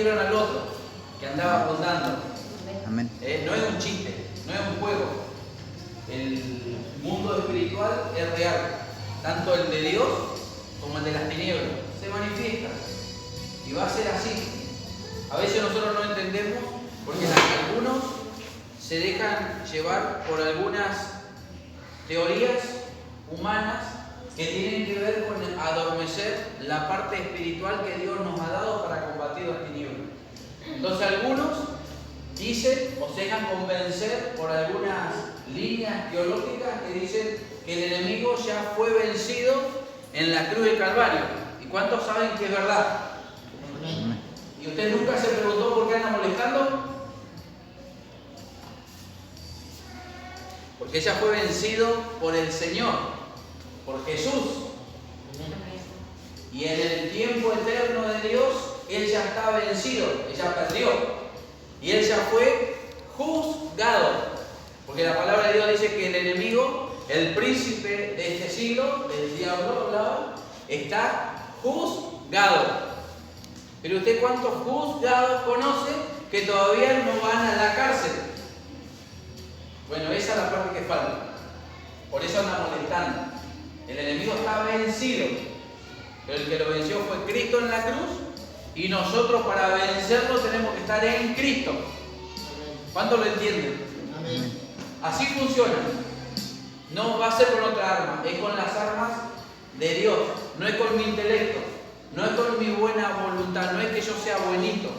vieron al otro que andaba rondando. Amén. No es un chiste, no es un juego. El mundo espiritual es real, tanto el de Dios como el de las tinieblas. Se manifiesta y va a ser así. A veces nosotros no entendemos porque algunos se dejan llevar por algunas teorías humanas que tienen que ver con adormecer la parte espiritual que Dios nos ha dado para combatir las tinieblas. Entonces algunos dicen o se dejan convencer por algunas líneas teológicas que dicen que el enemigo ya fue vencido en la cruz del Calvario. ¿Y cuántos saben que es verdad? ¿Y usted nunca se preguntó por qué anda molestando? Porque ya fue vencido por el Señor, por Jesús. Y en el tiempo eterno de Dios, Él ya está vencido, Él ya perdió. Y Él ya fue juzgado. Porque la palabra de Dios dice que el enemigo, el príncipe de este siglo, el diablo hablaba, está juzgado. Pero usted, ¿cuántos juzgados conoce que todavía no van a la cárcel? Bueno, esa es la parte que falta. Por eso anda molestando. El enemigo está vencido. Pero el que lo venció fue Cristo en la cruz. Y nosotros para vencerlo tenemos que estar en Cristo. ¿Cuántos lo entienden? Amén. Así funciona. No va a ser con otra arma. Es con las armas de Dios. No es con mi intelecto. No es con mi buena voluntad. No es que yo sea buenito.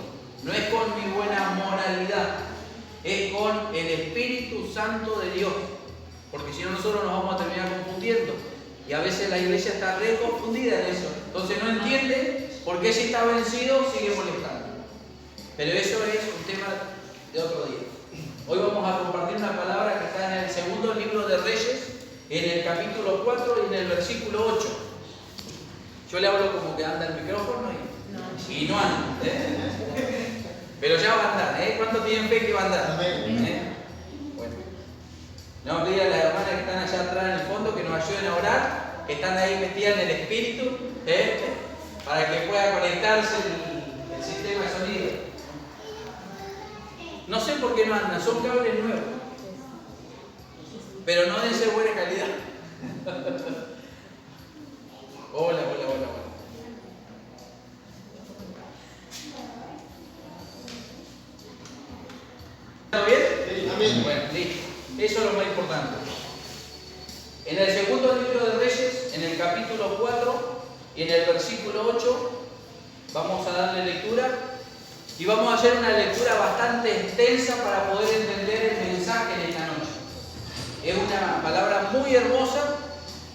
No es con mi buena moralidad. Es con el Espíritu Santo de Dios. Porque si no, nosotros nos vamos a terminar confundiendo. Y a veces la iglesia está re confundida en eso. Entonces no entiende por qué si está vencido sigue molestando. Pero eso es un tema de otro día. Hoy vamos a compartir una palabra que está en el segundo libro de Reyes, en el capítulo 4 y en el versículo 8. Yo le hablo como que anda el micrófono y no anda. Pero ya va a andar, ¿eh? ¿Cuántos tienen fe que va a andar? Bueno. No, pide a las hermanas que están allá atrás en el fondo que nos ayuden a orar, que están ahí metidas en el espíritu, para que pueda conectarse el sistema de sonido. No sé por qué no andan, son cables nuevos, pero no de ser buena calidad. Hola. ¿Está bien? Sí, amén. Bueno, listo. Eso es lo más importante. En el segundo libro de Reyes, en el capítulo 4 y en el versículo 8, vamos a darle lectura y vamos a hacer una lectura bastante extensa para poder entender el mensaje en esta noche. Es una palabra muy hermosa,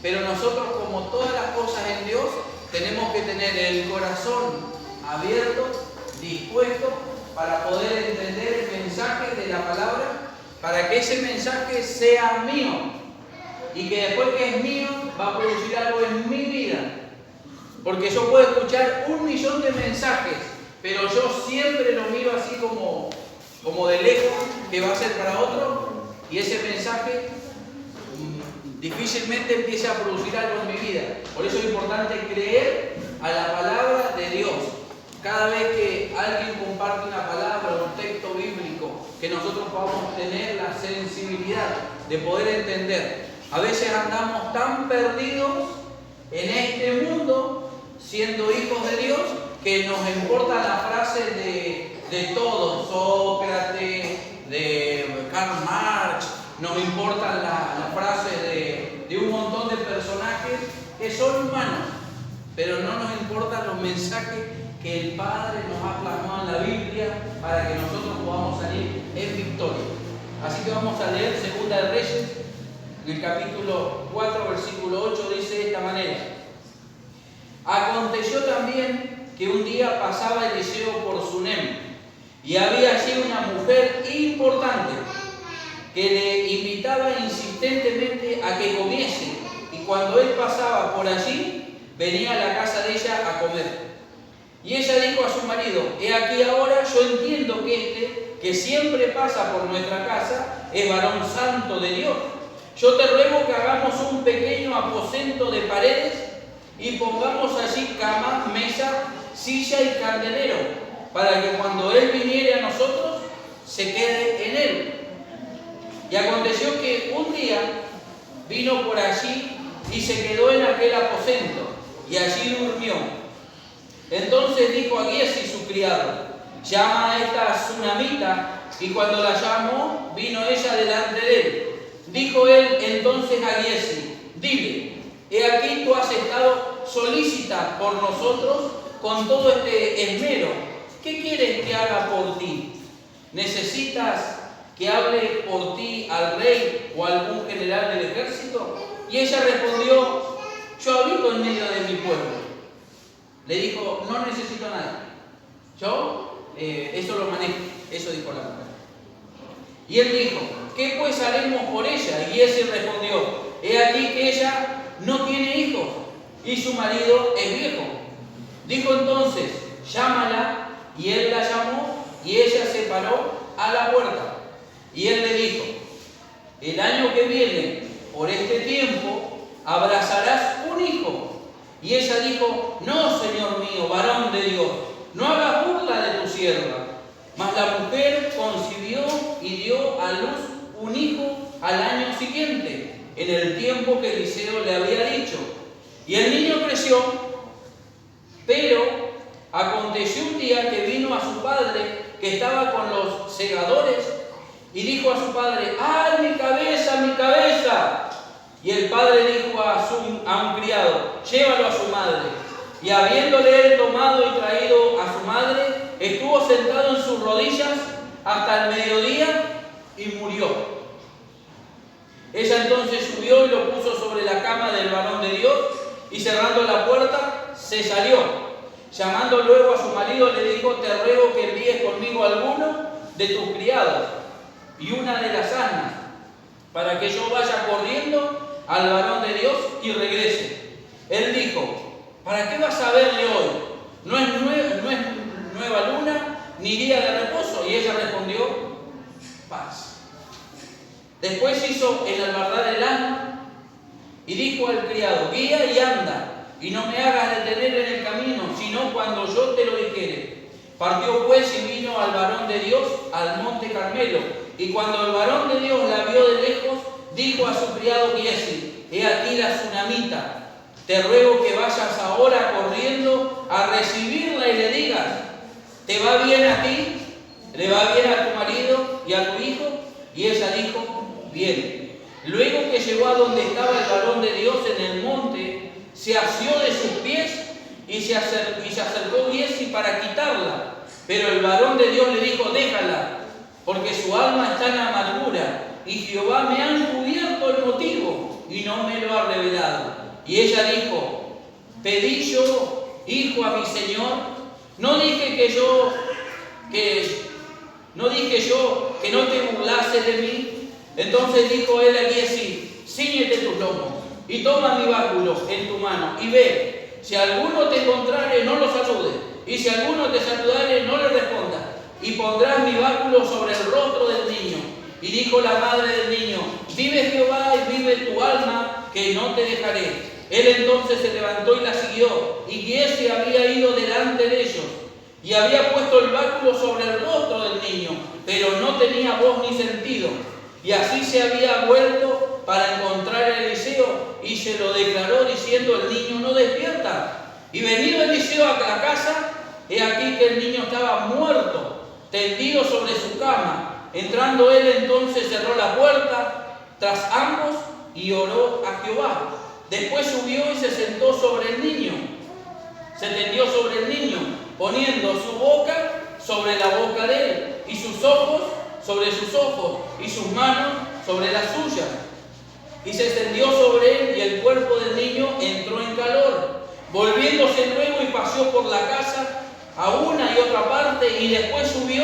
pero nosotros, como todas las cosas en Dios, tenemos que tener el corazón abierto, dispuesto para poder entender el mensaje de la palabra, para que ese mensaje sea mío y que después que es mío va a producir algo en mi vida. Porque yo puedo escuchar 1.000.000 de mensajes, pero yo siempre lo miro así como de lejos, que va a ser para otro, y ese mensaje difícilmente empieza a producir algo en mi vida. Por eso es importante creer a la palabra de Dios. Cada vez que alguien comparte una palabra o un texto bíblico, que nosotros podamos tener la sensibilidad de poder entender. A veces andamos tan perdidos en este mundo, siendo hijos de Dios, que nos importa la frase de todos, Sócrates, de Karl Marx, nos importan las frases de un montón de personajes que son humanos, pero no nos importan los mensajes que el Padre nos ha plasmado en la Biblia para que nosotros podamos salir en victoria. Así que vamos a leer Segunda de Reyes, en el capítulo 4, versículo 8, dice de esta manera: Aconteció también que un día pasaba Eliseo por Sunem, y había allí una mujer importante que le invitaba insistentemente a que comiese, y cuando él pasaba por allí, venía a la casa de ella a comer. Y ella dijo a su marido: he aquí ahora yo entiendo que que siempre pasa por nuestra casa, es varón santo de Dios. Yo te ruego que hagamos un pequeño aposento de paredes y pongamos allí cama, mesa, silla y candelero. para que cuando Él viniere a nosotros, se quede en Él. Y aconteció que un día vino por allí y se quedó en aquel aposento, y allí durmió. Entonces dijo a Giezi su criado: llama a esta tsunamita. Y cuando la llamó, vino ella delante de él. Dijo él entonces a Giezi: dile, he aquí tú has estado solícita por nosotros con todo este esmero. ¿Qué quieres que haga por ti? ¿Necesitas que hable por ti al rey o algún general del ejército? Y ella respondió: yo habito en medio de mi pueblo. Le dijo: no necesito nada. Yo eso lo manejo. Eso dijo la mujer. Y él dijo: ¿qué pues haremos por ella? Y ese respondió: he aquí que ella no tiene hijos y su marido es viejo. Dijo entonces: llámala. Y él la llamó y ella se paró a la puerta. Y él le dijo: el año que viene, por este tiempo, abrazarás un hijo. Y ella dijo: no, Señor mío, varón de Dios, no hagas burla de tu sierva. Mas la mujer concibió y dio a luz un hijo al año siguiente, en el tiempo que Eliseo le había dicho. Y el niño creció, pero aconteció un día que vino a su padre, que estaba con los segadores, y dijo a su padre: ¡ay, mi cabeza, mi cabeza! Y el padre dijo a un criado: llévalo a su madre. Y habiéndole él tomado y traído a su madre, estuvo sentado en sus rodillas hasta el mediodía y murió. Ella entonces subió y lo puso sobre la cama del varón de Dios, y cerrando la puerta, se salió. Llamando luego a su marido, le dijo: te ruego que envíes conmigo alguno de tus criados y una de las asnas, para que yo vaya corriendo al varón de Dios y regrese. Él dijo: ¿para qué vas a verle hoy? No es nueva luna ni día de reposo. Y ella respondió: paz. Después hizo enalbardar el asno y dijo al criado: guía y anda, y no me hagas detener en el camino, sino cuando yo te lo dijere. Partió pues y vino al varón de Dios al monte Carmelo. Y cuando el varón de Dios la vio de lejos, dijo a su criado Giezi: he aquí la tsunamita. Te ruego que vayas ahora corriendo a recibirla y le digas: ¿te va bien a ti? ¿Le va bien a tu marido y a tu hijo? Y ella dijo: bien. Luego que llegó a donde estaba el varón de Dios en el monte, se asió de sus pies y se acercó Giezi para quitarla. Pero el varón de Dios le dijo: déjala, porque su alma está en amargura, y Jehová me ha encubierto el motivo y no me lo ha revelado. Y ella dijo: pedí yo hijo a mi señor, no dije yo que no te burlases de mí. Entonces dijo él a Giezi: cíñete tus lomos y toma mi báculo en tu mano y ve. Si alguno te encontrare, no lo saludes, y si alguno te saludare, no le respondas, y pondrás mi báculo sobre el rostro del niño. Y dijo la madre del niño: vive Jehová y vive tu alma, que no te dejaré. Él entonces se levantó y la siguió, y Giezi había ido delante de ellos, y había puesto el báculo sobre el rostro del niño, pero no tenía voz ni sentido. Y así se había vuelto para encontrar a Eliseo, y se lo declaró diciendo: el niño no despierta. Y venido Eliseo a la casa, he aquí que el niño estaba muerto, tendido sobre su cama. Entrando él entonces cerró la puerta tras ambos y oró a Jehová. Después subió y se sentó sobre el niño. Se tendió sobre el niño, poniendo su boca sobre la boca de él, y sus ojos sobre sus ojos, y sus manos sobre las suyas. Y se extendió sobre él, y el cuerpo del niño entró en calor. Volviéndose luego y paseó por la casa a una y otra parte, y después subió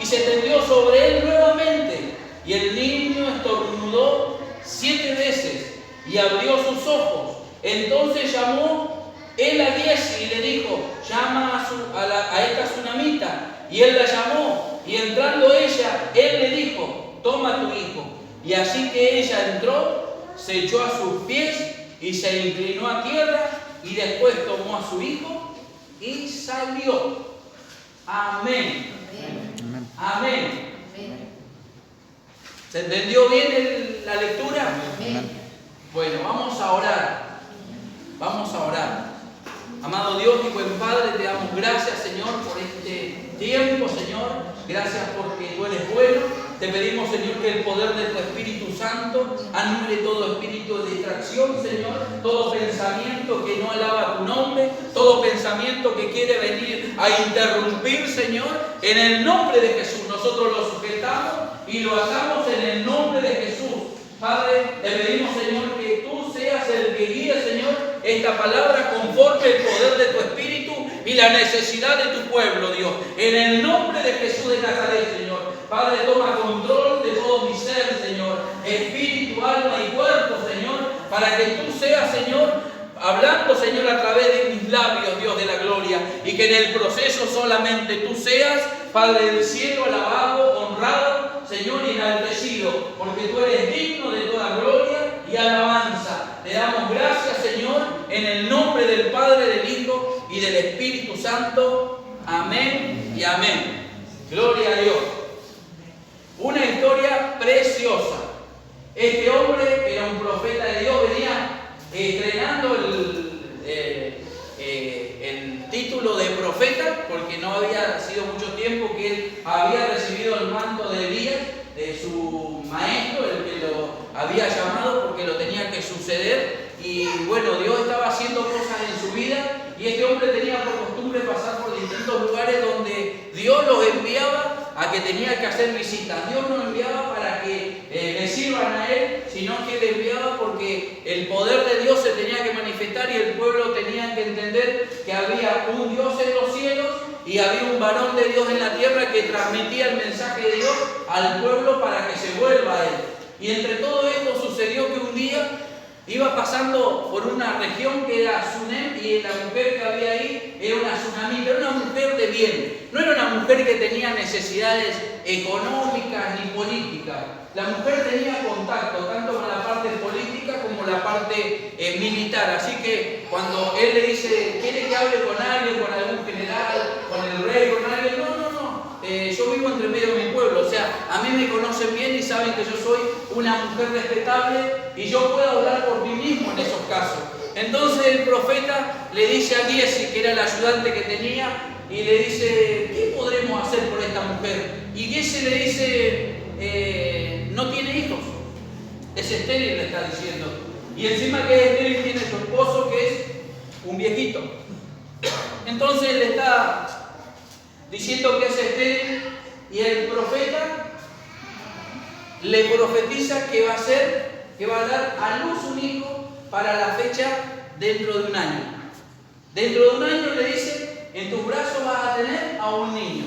y se tendió sobre él nuevamente. Y el niño estornudó 7 veces y abrió sus ojos. Entonces llamó él a Giezi y le dijo: llama a esta tsunamita. Y él la llamó, y entrando ella, él le dijo: toma tu hijo. Y así que ella entró, se echó a sus pies y se inclinó a tierra, y después tomó a su hijo y salió. Amén. Amén. ¿Se entendió bien la lectura? Bueno, vamos a orar. Vamos a orar. Amado Dios y buen Padre, te damos gracias, Señor, por este tiempo, Señor. Gracias porque tú eres bueno. Te pedimos, Señor, que el poder de tu Espíritu Santo anule todo espíritu de distracción, Señor. Todo pensamiento que no alaba tu nombre. Todo pensamiento que quiere venir a interrumpir, Señor. En el nombre de Jesús nosotros lo sujetamos y lo atamos en el nombre de Jesús. Padre, te pedimos, Señor, que tú seas el que guíe, Señor, esta palabra conforme el poder de tu Espíritu y la necesidad de tu pueblo, Dios. En el nombre de Jesús de Nazaret, Señor. Padre, toma control de todo mi ser, Señor. Espíritu, alma y cuerpo, Señor. Para que tú seas, Señor, hablando, Señor, a través de mis labios, Dios de la gloria. Y que en el proceso solamente tú seas, Padre del cielo, alabado, honrado, Señor, y enaltecido. Porque tú eres digno de toda gloria y alabanza. Te damos gracias, Señor, en el nombre del Padre, del Hijo y del Espíritu Santo. Amén y amén. Gloria a Dios. Una historia preciosa. Este hombre era un profeta de Dios, venía estrenando el título de profeta, porque no había sido mucho tiempo que él había recibido el manto de Elías, de su maestro, el que lo había llamado porque lo tenía que suceder. Y bueno, Dios estaba haciendo cosas en su vida y este hombre tenía por costumbre pasar por distintos lugares donde Dios los enviaba a que tenía que hacer visitas. Dios no enviaba para que le sirvan a él, sino que le enviaba porque el poder de Dios se tenía que manifestar y el pueblo tenía que entender que había un Dios en los cielos y había un varón de Dios en la tierra que transmitía el mensaje de Dios al pueblo para que se vuelva a él. Y entre todo esto sucedió que un día iba pasando por una región que era Sunem y la mujer que había ahí era una tsunamita, era una mujer de bien. No era una mujer que tenía necesidades económicas ni políticas. La mujer tenía contacto tanto con la parte política como la parte militar. Así que cuando él le dice, ¿quiere que hable con alguien, con algún general, con el rey, con alguien? No. Yo vivo entre medio de mi pueblo, o sea, a mí me conocen bien y saben que yo soy una mujer respetable y yo puedo hablar por mí mismo en esos casos. Entonces el profeta le dice a Giesi, que era el ayudante que tenía, y le dice, ¿qué podremos hacer por esta mujer? Y Giesi le dice, no tiene hijos, es estéril, le está diciendo. Y encima que es estéril tiene su esposo que es un viejito. Entonces le está diciendo que es estéril y el profeta le profetiza que va a dar a luz un hijo para la fecha dentro de un año. Dentro de un año le dice, en tus brazos vas a tener a un niño.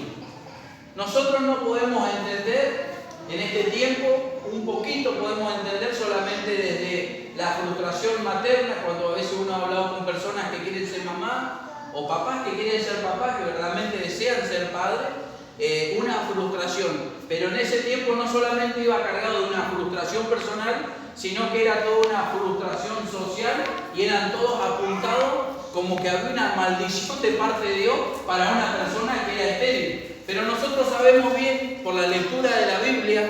Nosotros no podemos entender en este tiempo, un poquito podemos entender solamente desde la frustración materna, cuando a veces uno ha hablado con personas que quieren ser mamá, o papás que quieren ser papás, que verdaderamente desean ser padres, una frustración. Pero en ese tiempo no solamente iba cargado de una frustración personal, sino que era toda una frustración social y eran todos apuntados como que había una maldición de parte de Dios para una persona que era estéril. Pero nosotros sabemos bien, por la lectura de la Biblia,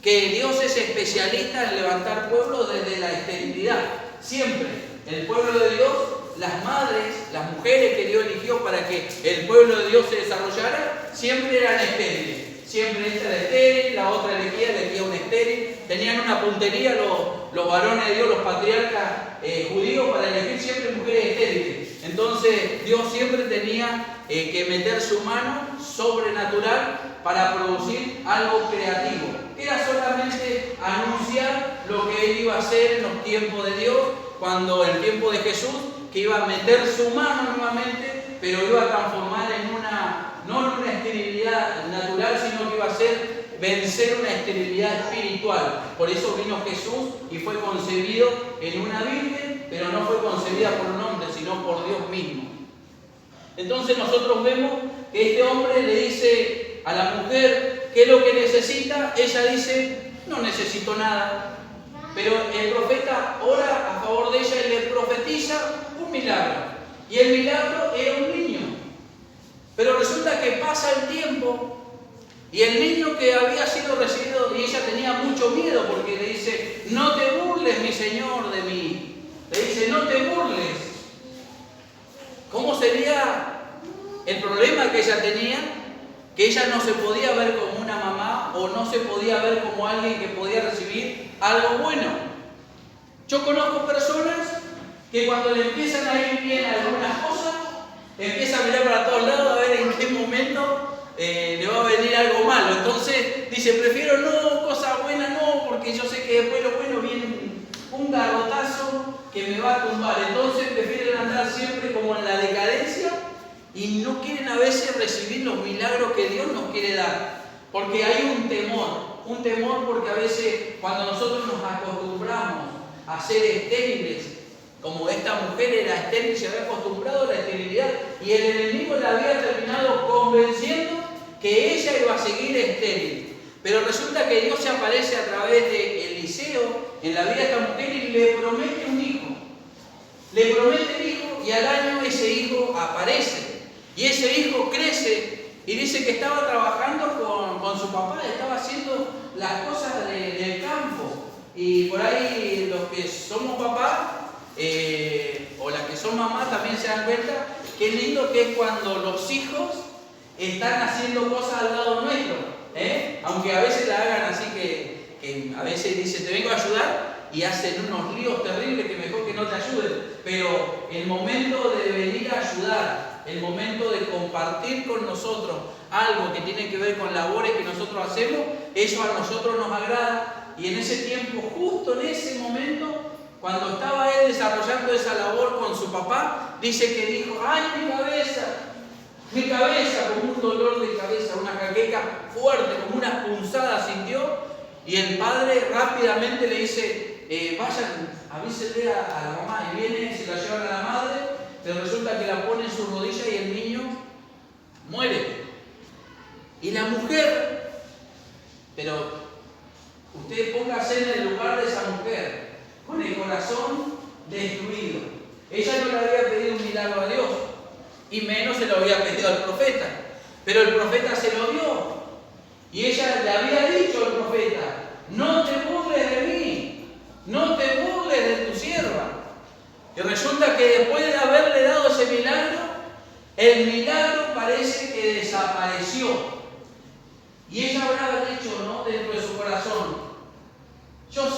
que Dios es especialista en levantar pueblos desde la esterilidad. Siempre el pueblo de Dios, las madres, las mujeres que Dios eligió para que el pueblo de Dios se desarrollara, siempre eran estériles. Siempre esta era estéril, la otra elegía un estéril. Tenían una puntería los varones de Dios, los patriarcas judíos, para elegir siempre mujeres estériles. Entonces Dios siempre tenía que meter su mano sobrenatural para producir algo creativo. Era solamente anunciar lo que Él iba a hacer en los tiempos de Dios, cuando el tiempo de Jesús, que iba a meter su mano nuevamente, pero iba a transformar no en una esterilidad natural, sino que iba a ser vencer una esterilidad espiritual. Por eso vino Jesús y fue concebido en una virgen, pero no fue concebida por un hombre, sino por Dios mismo. Entonces nosotros vemos que este hombre le dice a la mujer qué es lo que necesita. Ella dice, no necesito nada. Pero el profeta ora a favor de ella y le profetiza un milagro. Y el milagro era un niño. Pero resulta que tiempo. Y el niño que había sido recibido, y ella tenía mucho miedo porque le dice, no te burles, mi Señor, de mí. Le dice, no te burles. ¿Cómo sería el problema que ella tenía? Que ella no se podía ver como una mamá o no se podía ver como alguien que podía recibir algo bueno. Yo conozco personas que cuando le empiezan a ir bien algunas cosas, empiezan a mirar para todos lados a ver en qué momento le va a venir algo malo. Entonces dice, prefiero no, cosa buena no, porque yo sé que después lo bueno viene un garrotazo que me va a tumbar. Entonces prefieren andar siempre como en la decadencia y no quieren a veces recibir los milagros que Dios nos quiere dar. Porque hay un temor porque a veces cuando nosotros nos acostumbramos a ser estériles, como esta mujer era estéril y se había acostumbrado a la esterilidad, y el enemigo la había terminado convenciendo que ella iba a seguir estéril. Pero resulta que Dios se aparece a través de Eliseo en la vida de esta mujer y le promete un hijo. Le promete el hijo y al año ese hijo aparece. Y ese hijo crece y dice que estaba trabajando con su papá, estaba haciendo las cosas del campo. Y por ahí los que somos papás o las que son mamás también se dan cuenta qué lindo que es cuando los hijos están haciendo cosas al lado nuestro, aunque a veces la hagan así que a veces dicen te vengo a ayudar y hacen unos líos terribles que mejor que no te ayuden, pero el momento de venir a ayudar, el momento de compartir con nosotros algo que tiene que ver con labores que nosotros hacemos, eso a nosotros nos agrada. Y en ese tiempo, justo en ese momento, cuando estaba él desarrollando esa labor con su papá, dice que dijo, ¡ay, mi cabeza! Como un dolor de cabeza, una jaqueca fuerte, como una punzada sintió. Y el padre rápidamente le dice, vayan, avísenle a la mamá. Y viene, se la llevan a la madre, pero resulta que la pone en su rodilla y el niño muere. Y la mujer, pero usted póngase en el lugar de esa mujer, con el corazón destruido. Ella no le había pedido un milagro a Dios, y menos se lo había pedido al profeta. Pero el profeta se lo dio. Y ella le había dicho al profeta, no te burles de mí, no te burles de tu sierva. Y resulta que después de haberle dado ese milagro, el milagro parece que desapareció. Y ella habrá dicho, ¿no?, dentro de su corazón, yo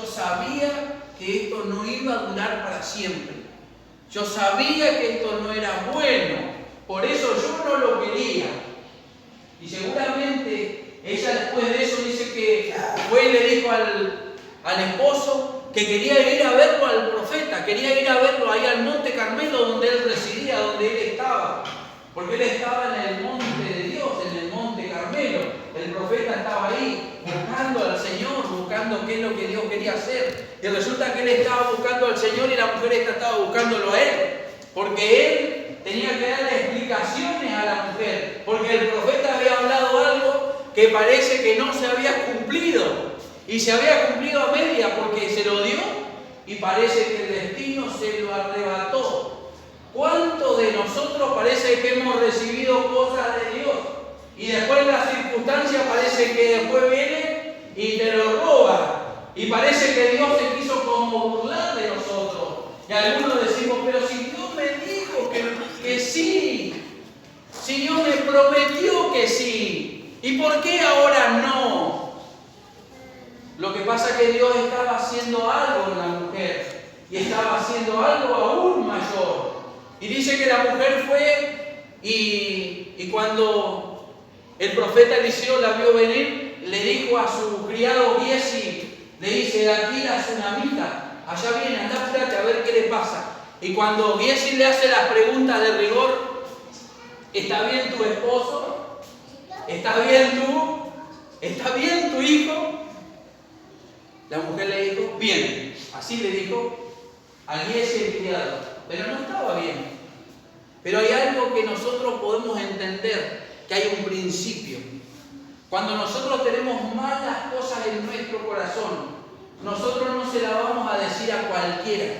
sabía que esto no iba a durar para siempre. Yo sabía que esto no era bueno, por eso yo no lo quería. Y seguramente ella después de eso dice que fue y le dijo al esposo que quería ir a verlo al profeta, quería ir a verlo ahí al Monte Carmelo donde él residía, donde él estaba. Porque él estaba en el monte de Dios, en el Monte Carmelo. El profeta estaba ahí buscando al Señor, buscando qué es lo que Dios quería hacer. Y resulta que él estaba buscando al Señor y la mujer esta estaba buscándolo a él. Porque él tenía que darle explicaciones a la mujer. Porque el profeta había hablado algo que parece que no se había cumplido. Y se había cumplido a media porque se lo dio y parece que el destino se lo arrebató. ¿Cuántos de nosotros parece que hemos recibido cosas de Dios? Y después la circunstancia parece que después viene y te lo roba. Y parece que Dios se quiso como burlar de nosotros. Y algunos decimos, pero si Dios me dijo que sí, si Dios me prometió que sí, ¿y por qué ahora no? Lo que pasa es que Dios estaba haciendo algo en la mujer y estaba haciendo algo aún mayor. Y dice que la mujer fue y cuando el profeta Eliseo la vio venir, le dijo a su criado Giesi, le dice, aquí la tsunamita, allá viene, anda, fíjate a ver qué le pasa. Y cuando Giesi le hace las preguntas de rigor, ¿está bien tu esposo? ¿Está bien tú? ¿Está bien tu hijo? La mujer le dijo, bien, así le dijo a Giesi el criado, pero no estaba bien. Pero hay algo que nosotros podemos entender, que hay un principio. Cuando nosotros tenemos malas cosas en nuestro corazón, nosotros no se las vamos a decir a cualquiera,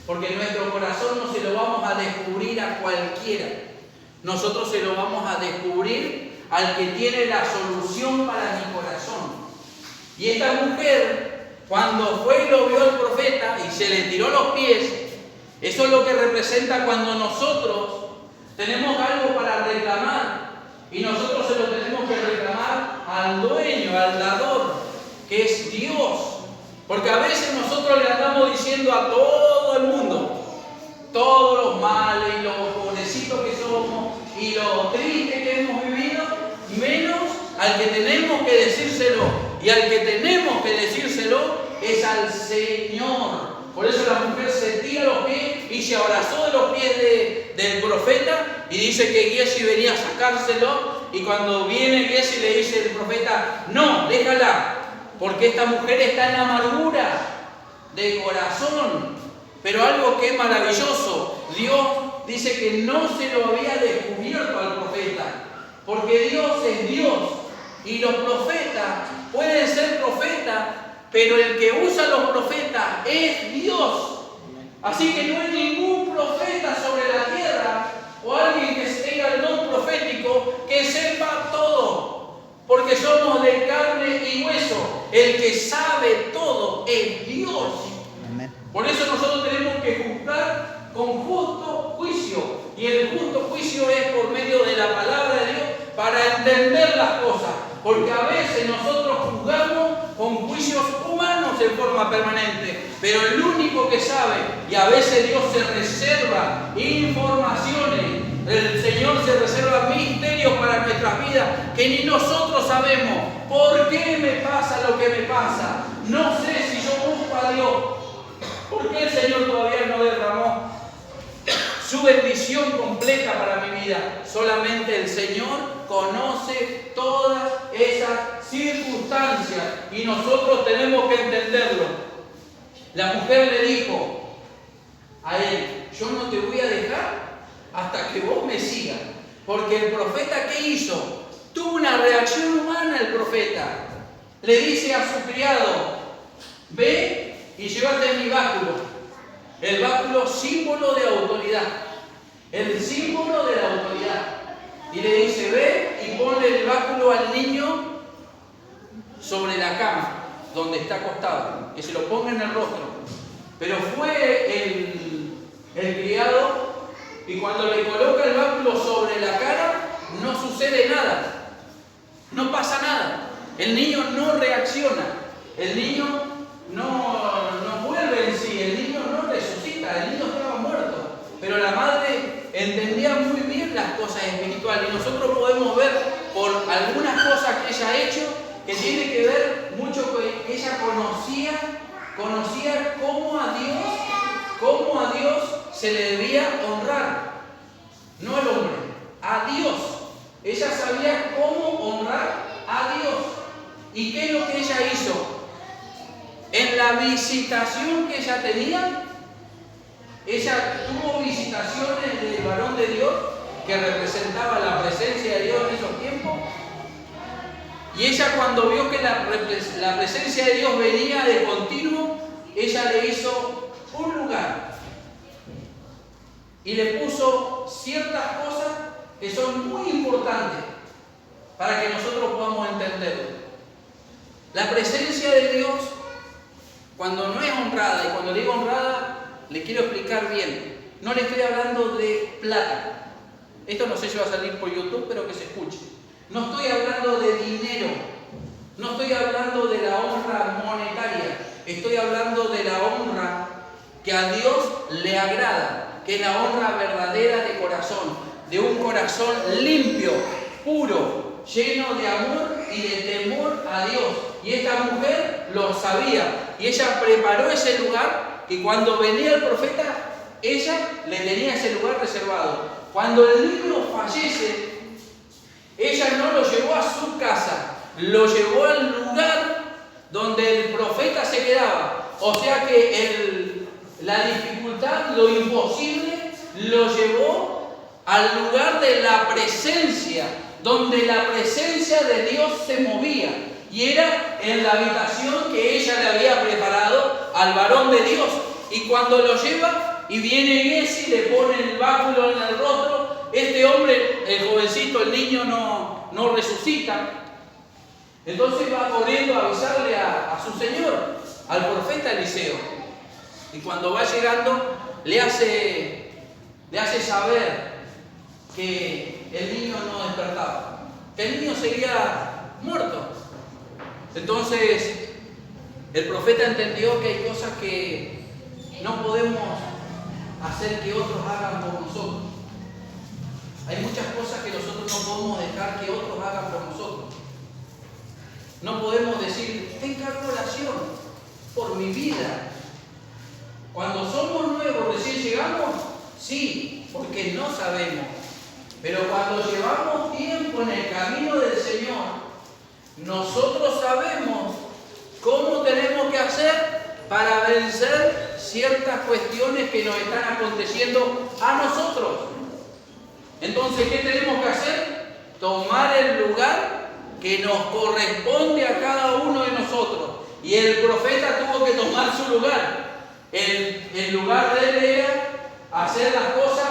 porque en nuestro corazón no se lo vamos a descubrir a cualquiera. nosotros se lo vamos a descubrir al que tiene la solución para mi corazón. Y esta mujer, cuando fue y lo vio al profeta y se le tiró los pies, eso es lo que representa cuando nosotros tenemos algo para reclamar y nosotros se lo tenemos que reclamar al dueño, al dador, que es Dios. Porque a veces nosotros le andamos diciendo a todo el mundo todos los males y los pobrecitos que somos y lo triste que hemos vivido, menos al que tenemos que decírselo. Y al que tenemos que decírselo es al Señor. Por eso la mujer se tira los pies y se abrazó de los pies del profeta y dice que Giesi venía a sacárselo. Y cuando viene Giesi le dice el profeta: no, déjala, porque esta mujer está en amargura de corazón. Pero algo que es maravilloso, Dios dice que no se lo había descubierto al profeta, porque Dios es Dios y los profetas pueden ser profetas, pero el que usa los profetas es Dios. Así que no hay ningún profeta sobre la tierra o alguien que tenga el don profético que sepa todo, porque somos de carne y hueso. El que sabe todo es Dios. Amén. Por eso nosotros tenemos que juzgar con justo juicio, y el justo juicio es por medio de la palabra de Dios para entender las cosas, porque a veces nosotros juzgamos con juicios humanos en forma permanente, pero el único que sabe, y a veces Dios se reserva informaciones, el Señor se reserva misterios para nuestras vidas que ni nosotros sabemos. ¿Por qué me pasa lo que me pasa? No sé si yo busco a Dios. ¿Por qué el Señor todavía no derramó su bendición completa para mi vida? Solamente el Señor conoce todas esas circunstancias y nosotros tenemos que entenderlo. La mujer le dijo a él: yo no te voy a dejar hasta que vos me sigas. Porque el profeta, ¿qué hizo? Tuvo una reacción humana el profeta. Le dice a su criado: ve y llévate mi báculo. El báculo, símbolo de autoridad. El símbolo de la autoridad. Y le dice: ve y ponle el báculo al niño sobre la cama, donde está acostado, que se lo ponga en el rostro. Pero fue el criado, y cuando le coloca el báculo sobre la cara, no sucede nada. No pasa nada. El niño no reacciona. El niño no vuelve en sí. El niño no resucita. El niño estaba muerto. Pero la madre entendía muy bien las cosas espirituales. Y nosotros podemos ver por algunas cosas que ella ha hecho, que tiene que ver mucho con que ella conocía cómo a Dios se le debía honrar. No al hombre, a Dios. Ella sabía cómo honrar a Dios. ¿Y qué es lo que ella hizo? En la visitación que ella tenía, ella tuvo visitaciones del varón de Dios que representaba la presencia de Dios en esos tiempos. Y ella, cuando vio que la presencia de Dios venía de continuo, ella le hizo un lugar y le puso ciertas cosas que son muy importantes para que nosotros podamos entenderlo. La presencia de Dios, cuando no es honrada, y cuando digo honrada, le quiero explicar bien. No le estoy hablando de plata. Esto no sé si va a salir por YouTube, pero que se escuche. No estoy hablando de dinero. No estoy hablando de la honra monetaria. Estoy hablando de la honra que a Dios le agrada, que es la honra verdadera de corazón, de un corazón limpio, puro, lleno de amor y de temor a Dios. Y esta mujer lo sabía, y ella preparó ese lugar, y cuando venía el profeta, ella le tenía ese lugar reservado. Cuando el niño fallece, ella no lo llevó a su casa, lo llevó al lugar donde el profeta se quedaba. O sea que la dificultad, lo imposible, lo llevó al lugar de la presencia, donde la presencia de Dios se movía. Y era en la habitación que ella le había preparado al varón de Dios. Y cuando lo lleva y viene Giesi, le pone el báculo en el rostro, este hombre el jovencito, el niño no resucita. Entonces va corriendo a avisarle a su señor, al profeta Eliseo. Y cuando va llegando, le hace saber que el niño no despertaba, que el niño seguía muerto. Entonces, el profeta entendió que hay cosas que no podemos hacer que otros hagan por nosotros. Hay muchas cosas que nosotros no podemos dejar que otros hagan por nosotros. No podemos decir, encargo oración por mi vida. Cuando somos nuevos, recién llegamos, sí, porque no sabemos. Pero cuando llevamos tiempo en el camino del Señor, nosotros sabemos cómo tenemos que hacer para vencer ciertas cuestiones que nos están aconteciendo a nosotros. Entonces, ¿qué tenemos que hacer? Tomar el lugar que nos corresponde a cada uno de nosotros. Y el profeta tuvo que tomar su lugar. El lugar de él era hacer las cosas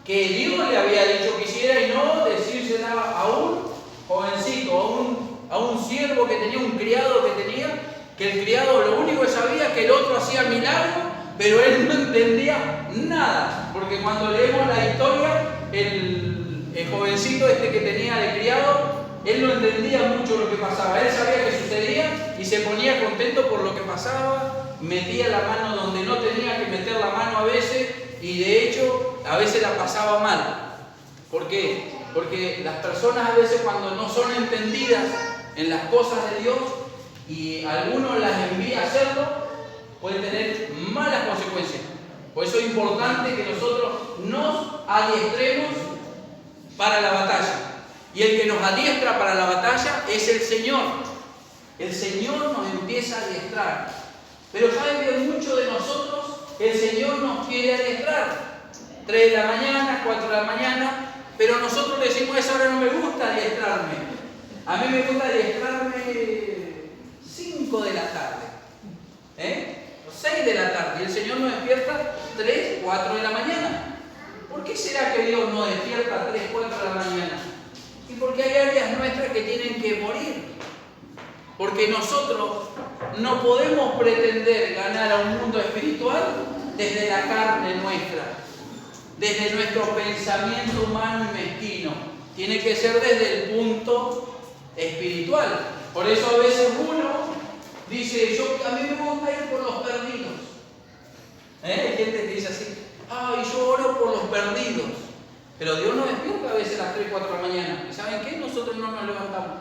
que Dios le había dicho que hiciera y no decírsela a un jovencito, a un siervo que tenía, un criado que tenía, que el criado lo único que sabía es que el otro hacía milagros, pero él no entendía nada. Porque cuando leemos la historia, el jovencito este que tenía de criado, él no entendía mucho lo que pasaba. Él sabía que sucedía y se ponía contento por lo que pasaba, metía la mano donde no tenía que meter la mano a veces y de hecho a veces la pasaba mal. ¿Por qué? Porque las personas a veces cuando no son entendidas en las cosas de Dios y alguno las envía a hacerlo, puede tener malas consecuencias. Por eso es importante que nosotros nos adiestremos para la batalla. Y el que nos adiestra para la batalla es el Señor. El Señor nos empieza a adiestrar. Pero saben que muchos de nosotros el Señor nos quiere adiestrar. 3 de la mañana, 4 de la mañana, pero nosotros le decimos a esa hora no me gusta adiestrarme. A mí me gusta adiestrarme 5 de la tarde. 6 de la tarde. Y el Señor nos despierta 3, 4 de la mañana. ¿Por qué será que Dios nos despierta a 3, 4 de la mañana? Y porque hay áreas nuestras que tienen que morir. Porque nosotros no podemos pretender ganar a un mundo espiritual desde la carne nuestra, desde nuestro pensamiento humano y mezquino. Tiene que ser desde el punto espiritual. Por eso a veces uno dice, a mí me gusta ir por los perdidos. Hay gente que dice así, ay, yo oro por los perdidos. Pero Dios nos despierta a veces a las 3, 4 de la mañana. ¿Y saben qué? Nosotros no nos levantamos.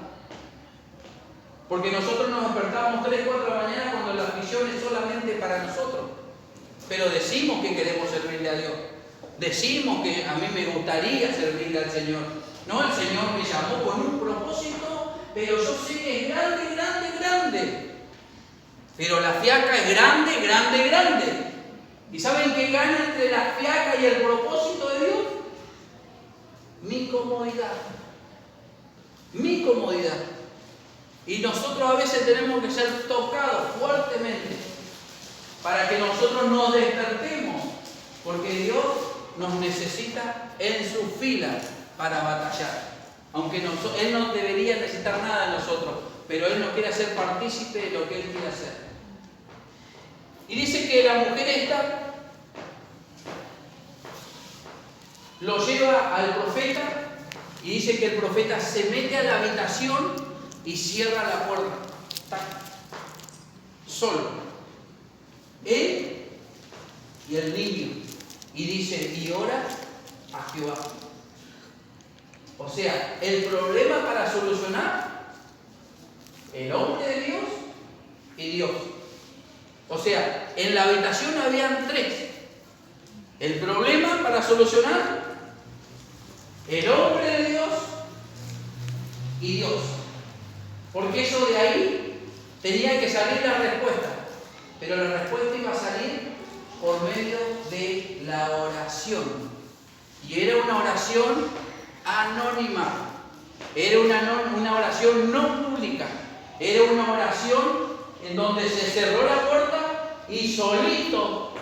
Porque nosotros nos despertamos 3, 4 de la mañana cuando la aflicción es solamente para nosotros. Pero decimos que queremos servirle a Dios. Decimos que a mí me gustaría servirle al Señor. No, el Señor me llamó con un propósito, pero yo sé que es grande, grande, grande. Pero la fiaca es grande, grande, grande. ¿Y saben qué gana entre la fiaca y el propósito de Dios? Mi comodidad. Mi comodidad. Y nosotros a veces tenemos que ser tocados fuertemente para que nosotros nos despertemos, porque Dios nos necesita en su fila para batallar. Aunque Él no debería necesitar nada de nosotros, pero Él nos quiere hacer partícipe de lo que Él quiere hacer. Y dice que la mujer esta lo lleva al profeta y dice que el profeta se mete a la habitación y cierra la puerta. Está solo. Él y el niño. Y dice, y ora a Jehová. O sea, el problema para solucionar, el hombre de Dios y Dios. O sea, en la habitación habían 3. El problema para solucionar, el hombre de Dios y Dios. Porque eso de ahí tenía que salir la respuesta. Pero la respuesta iba a salir por medio de la oración. Y era una oración anónima. Era una oración no pública. Era una oración en donde se cerró la puerta y solito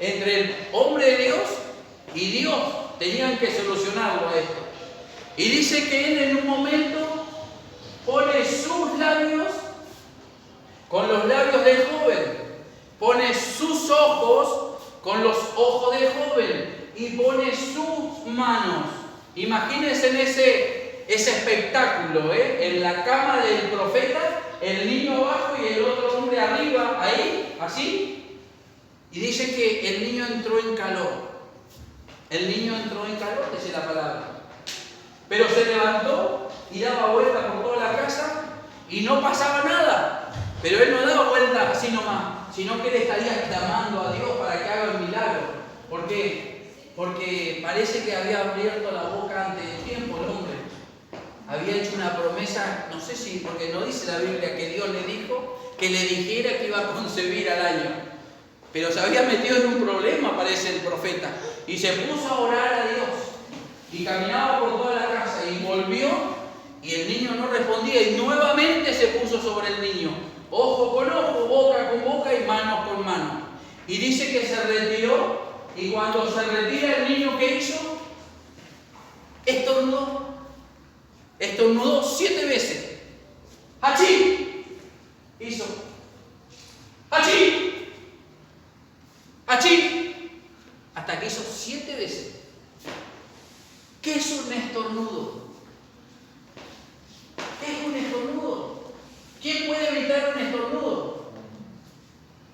entre el hombre de Dios Y Dios tenían que solucionarlo a esto. Y dice que Él en un momento pone sus labios con los labios del joven, pone sus ojos con los ojos del joven y pone sus manos. Imagínense en ese espectáculo, en la cama del profeta, el niño abajo y el otro hombre arriba, ahí, así. Y dice que el niño entró en calor. El niño entró en calor, dice la palabra. Pero se levantó y daba vuelta por toda la casa y no pasaba nada. Pero él no daba vuelta así nomás, sino que él estaría clamando a Dios para que haga un milagro. ¿Por qué? Porque parece que había abierto la boca antes del tiempo el hombre. Había hecho una promesa, no sé si, porque no dice la Biblia que Dios le dijo que le dijera que iba a concebir al año. Pero se había metido en un problema, parece el profeta. Y se puso a orar a Dios. Y caminaba por toda la casa y volvió y el niño no respondía y nuevamente se puso sobre el niño. Ojo con ojo, boca con boca y mano con mano. Y dice que se retiró y cuando se retira el niño, ¿qué hizo? Estornudó. Estornudó 7 veces. ¡Achí! Hizo. ¡Achí! ¡Achí! Hasta que hizo 7 veces. ¿Qué es un estornudo? ¿Qué es un estornudo? ¿Quién puede evitar un estornudo?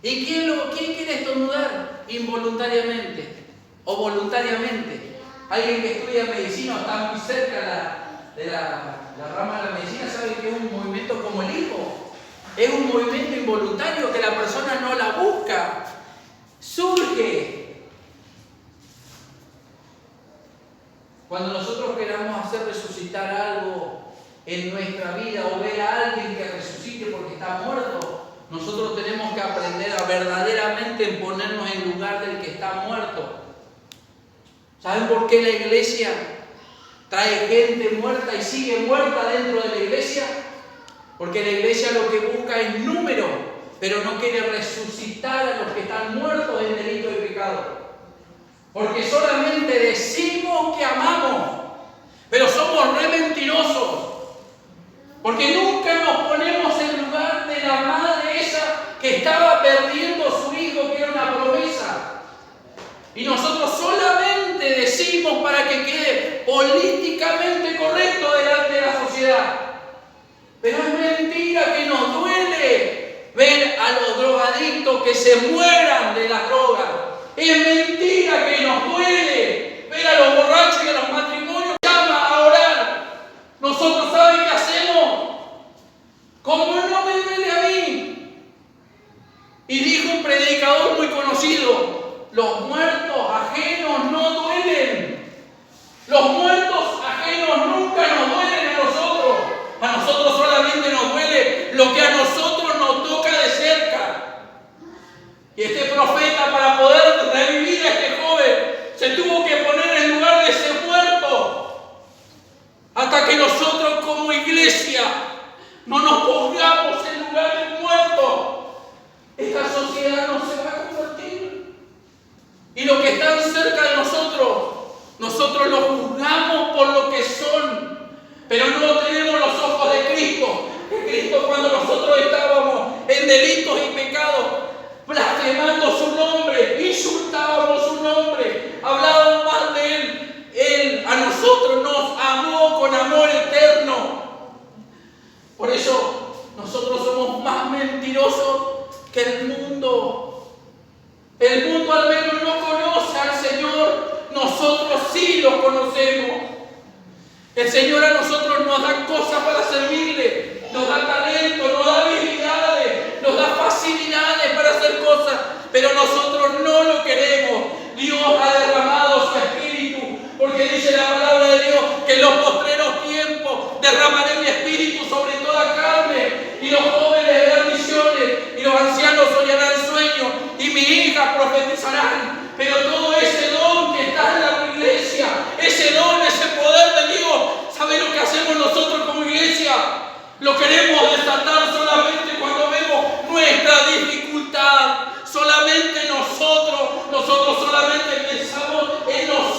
¿Y quién quiere estornudar involuntariamente o voluntariamente? Alguien que estudia medicina o está muy cerca de la rama de la medicina sabe que es un movimiento como el hipo. Es un movimiento involuntario que la persona no la busca. Surge. Cuando nosotros queramos hacer resucitar algo en nuestra vida o ver a alguien que resucite porque está muerto, nosotros tenemos que aprender a verdaderamente ponernos en lugar del que está muerto. ¿Saben por qué la iglesia trae gente muerta y sigue muerta dentro de la iglesia? Porque la iglesia lo que busca es número, pero no quiere resucitar a los que están muertos en delito y pecado. Porque solamente decimos que amamos, pero somos re mentirosos. Porque nunca nos ponemos en lugar de la madre esa que estaba perdiendo a su hijo, que era una promesa. Y nosotros solamente decimos para que quede políticamente correcto delante de la sociedad. Pero es mentira que nos duele ver a los drogadictos que se mueran de la droga. Es mentira que nos duele ver a los borrachos y a los matrimonios que llaman a orar. Nosotros, ¿saben qué hacemos? Como no me duele a mí. Y dijo un predicador muy conocido: los muertos ajenos no duelen. Los muertos ajenos nunca nos duelen a nosotros. A nosotros solamente nos duele lo que a nosotros nos toca de cerca. Y este profeta, para poder revivir a este joven, se tuvo que poner en lugar de ese muerto. Hasta que nosotros como iglesia no nos pongamos en lugar del muerto, esta sociedad no se va a convertir. Y los que están cerca de nosotros los juzgamos por lo que son, pero no tenemos los ojos de Cristo. Cristo, cuando nosotros estábamos en delitos y pecados, blasfemando su nombre, insultábamos su nombre, hablábamos mal de Él. Él a nosotros nos amó con amor eterno. Por eso nosotros somos más mentirosos que el mundo. El mundo al menos no conoce al Señor, nosotros sí lo conocemos. El Señor a nosotros nos da cosas para servirle, nos da talento, nos da habilidades, nos da facilidades para hacer cosas, pero nosotros no lo queremos. Dios ha derramado su Espíritu, porque dice la palabra de Dios que en los postreros tiempos derramaré mi Espíritu sobre toda carne, y los jóvenes verán visiones, y los ancianos soñarán sueños, y mis hijas profetizarán. Pero todo ese don que está en la iglesia, ese don, ese poder de Dios, ¿sabe lo que hacemos nosotros como iglesia? Lo queremos desatar solamente cuando vemos nuestra dificultad. Solamente nosotros solamente pensamos en nosotros.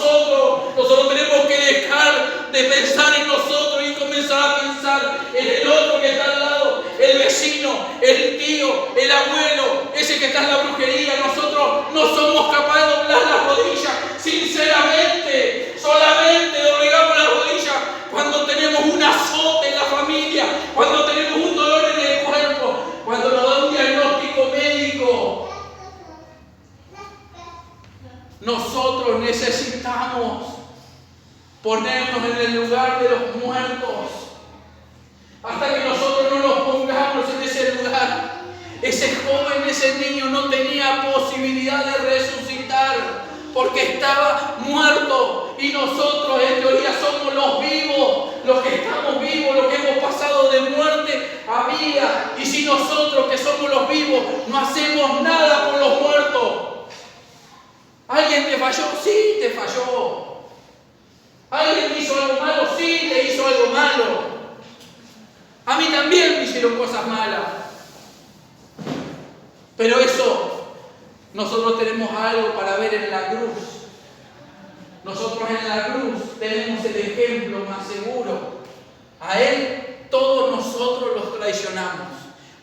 de pensar en nosotros y comenzar a pensar en el otro que está al lado, el vecino, el tío, el abuelo, ese que está en la brujería. Nosotros no somos capaces de doblar las rodillas, sinceramente. Solamente doblegamos las rodillas cuando tenemos un azote en la familia, cuando tenemos un dolor en el cuerpo, cuando nos da un diagnóstico médico. Nosotros necesitamos ponernos en el lugar de los muertos. Hasta que nosotros no nos pongamos en ese lugar, ese joven, ese niño no tenía posibilidad de resucitar porque estaba muerto. Y nosotros en teoría somos los vivos, los que estamos vivos, los que hemos pasado de muerte a vida. Y si nosotros que somos los vivos no hacemos nada por los muertos, ¿alguien te falló? Sí, te falló. ¿Alguien te hizo algo malo? Sí, te hizo algo malo. A mí también me hicieron cosas malas. Pero eso, nosotros tenemos algo para ver en la cruz. Nosotros en la cruz tenemos el ejemplo más seguro. A Él todos nosotros los traicionamos.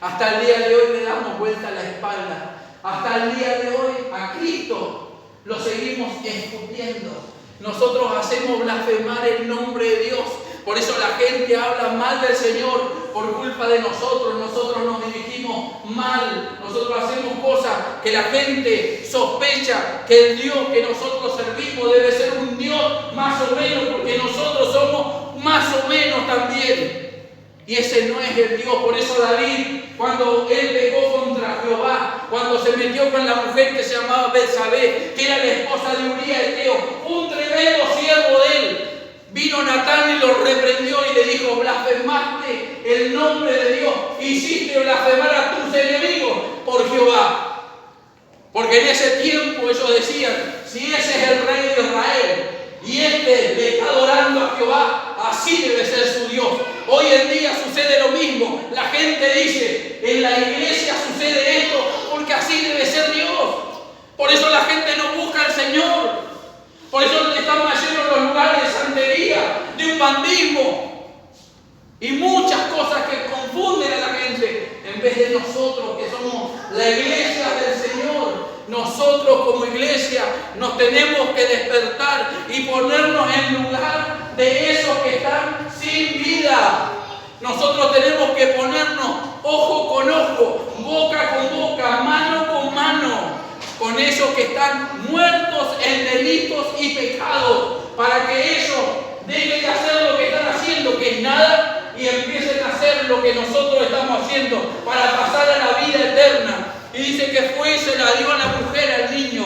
Hasta el día de hoy le damos vuelta a la espalda. Hasta el día de hoy a Cristo lo seguimos escupiendo. Nosotros hacemos blasfemar el nombre de Dios. Por eso la gente habla mal del Señor por culpa de nosotros. Nosotros nos dirigimos mal. Nosotros hacemos cosas que la gente sospecha que el Dios que nosotros servimos debe ser un Dios más o menos, porque nosotros somos más o menos también. Y ese no es el Dios. Por eso David, cuando él pecó contra Jehová, cuando se metió con la mujer que se llamaba Betsabé, que era la esposa de Urías Eteo, un tremendo siervo de él, vino Natán y lo reprendió y le dijo: blasfemaste el nombre de Dios, hiciste blasfemar a tus enemigos por Jehová. Porque en ese tiempo ellos decían: si ese es el rey de Israel y este le está adorando a Jehová, así debe ser su Dios. Hoy en día sucede lo mismo. La gente dice: en la iglesia sucede esto porque así debe ser Dios. Por eso la gente no busca al Señor. Por eso están más llenos los lugares de santería, de umbandismo y muchas cosas que confunden a la gente. En vez de nosotros, que somos la iglesia del Señor, nosotros como iglesia nos tenemos que despertar y ponernos en lugar de esos que están sin vida. Nosotros tenemos que ponernos ojo con ojo, boca con boca, mano con mano, con esos que están muertos en delitos y pecados, para que ellos dejen de hacer lo que están haciendo, que es nada, y empiecen a hacer lo que nosotros estamos haciendo para pasar a la vida eterna. Y dice que fue y se la dio a la mujer, al niño.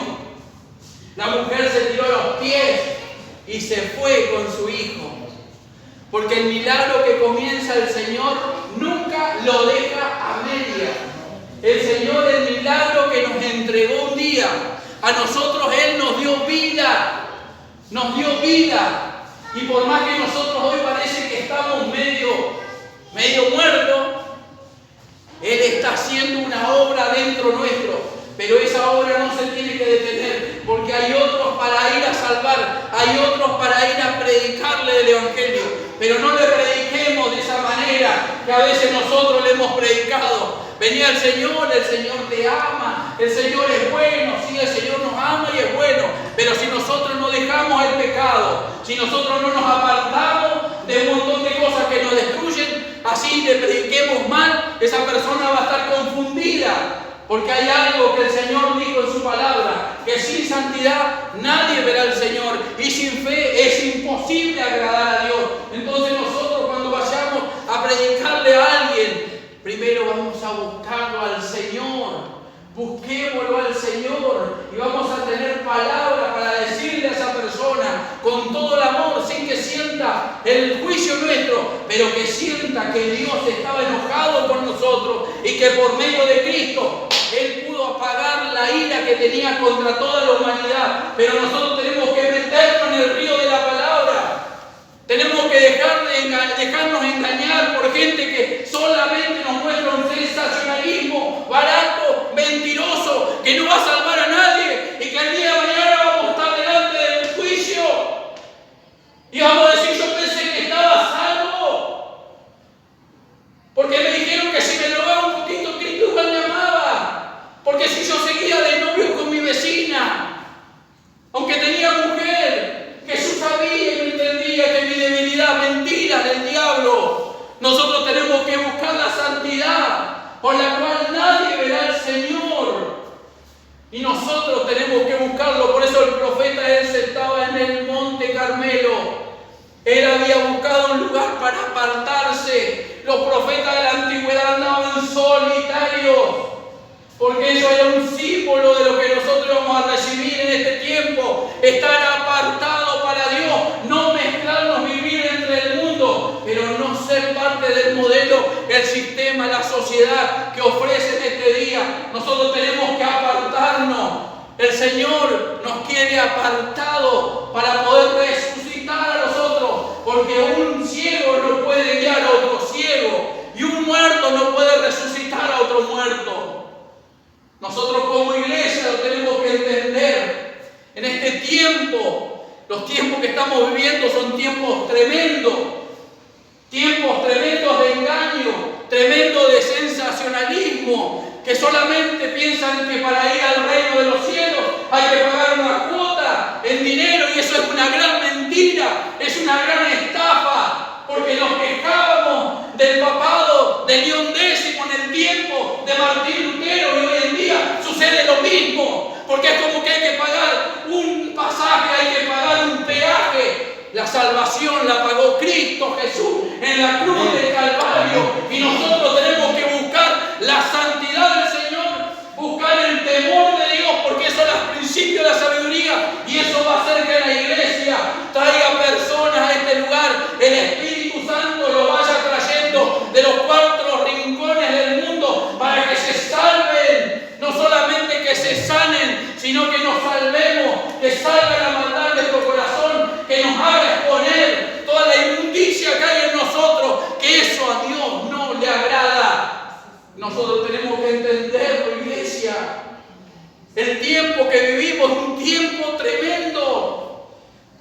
La mujer se tiró a los pies y se fue con su hijo. Porque el milagro que comienza el Señor nunca lo deja a media. El Señor, el milagro que nos entregó un día, a nosotros Él nos dio vida. Nos dio vida. Y por más que nosotros hoy parece que estamos medio muertos, Él está haciendo una obra dentro nuestro. Pero esa obra no se tiene que detener, porque hay otros para ir a salvar, hay otros para ir a predicarle el Evangelio. Pero no le prediquemos de esa manera que a veces nosotros le hemos predicado. Venía el Señor te ama, el Señor es bueno, sí, el Señor nos ama y es bueno. Pero si nosotros no dejamos el pecado, si nosotros no nos apartamos de un montón de cosas que nos destruyen, así le prediquemos mal, esa persona va a estar confundida. Porque hay algo que el Señor dijo en su palabra, que sin santidad nadie verá al Señor, y sin fe es imposible agradar a Dios. Entonces nosotros, cuando vayamos a predicarle a alguien, primero vamos a buscarlo al Señor. Busquémoslo al Señor y vamos a tener palabra para decirle a esa persona con todo el amor, sin que sienta el juicio nuestro, pero que sienta que Dios estaba enojado con nosotros y que por medio de Cristo Él pudo apagar la ira que tenía contra toda la humanidad. Pero nosotros tenemos que meternos en el río de la palabra. Tenemos que dejarnos engañar por gente que solamente nos muestra un sensacionalismo barato, mentiroso, que no va a salvar a nadie y que el día de mañana vamos a estar delante del juicio y vamos a decir: yo pensé mentiras del diablo. Nosotros tenemos que buscar la santidad por la cual nadie verá al Señor. Y nosotros tenemos que buscarlo. Por eso el profeta, él estaba en el monte Carmelo. Él había buscado un lugar para apartarse. Los profetas de la antigüedad andaban solitarios, porque ellos eran un símbolo de lo que nosotros vamos a recibir en este tiempo. Estar apartados para Dios, no mezclarnos, vivir entre el mundo, pero no ser parte del modelo, el sistema, la sociedad que ofrece en este día. Nosotros tenemos que apartarnos. El Señor nos quiere apartados para poder resucitar a los otros, porque un ciego no puede guiar a otro ciego y un muerto no puede resucitar a otro muerto. Nosotros como iglesia lo tenemos que entender. En este tiempo, los tiempos que estamos viviendo son tiempos tremendos de engaño, tremendo de sensacionalismo, que solamente piensan que para ir al reino de los cielos hay que pagar una cuota en dinero, y eso es una gran mentira, es una gran estafa, porque nos quejábamos del papado de León X en el tiempo de Martín Lutero, y hoy en día sucede lo mismo, porque es como que hay que pagar un pasaje, hay que pagar un peaje. La salvación la pagó Cristo Jesús en la cruz del Calvario, y nosotros tenemos que buscar la santidad del Señor, buscar el temor de Dios, porque eso es el principio de la sabiduría, y eso va a hacer que la iglesia traiga personas a este lugar, el Espíritu Santo lo vaya trayendo de los cuatro rincones del mundo para que se salven, no solamente que se sanen, sino que nos salvemos, que salga la maldad de nuestro corazón, que nos haga exponer toda la inmundicia que hay en nosotros, que eso a Dios no le agrada. Nosotros tenemos que entenderlo, iglesia. El tiempo que vivimos es un tiempo tremendo.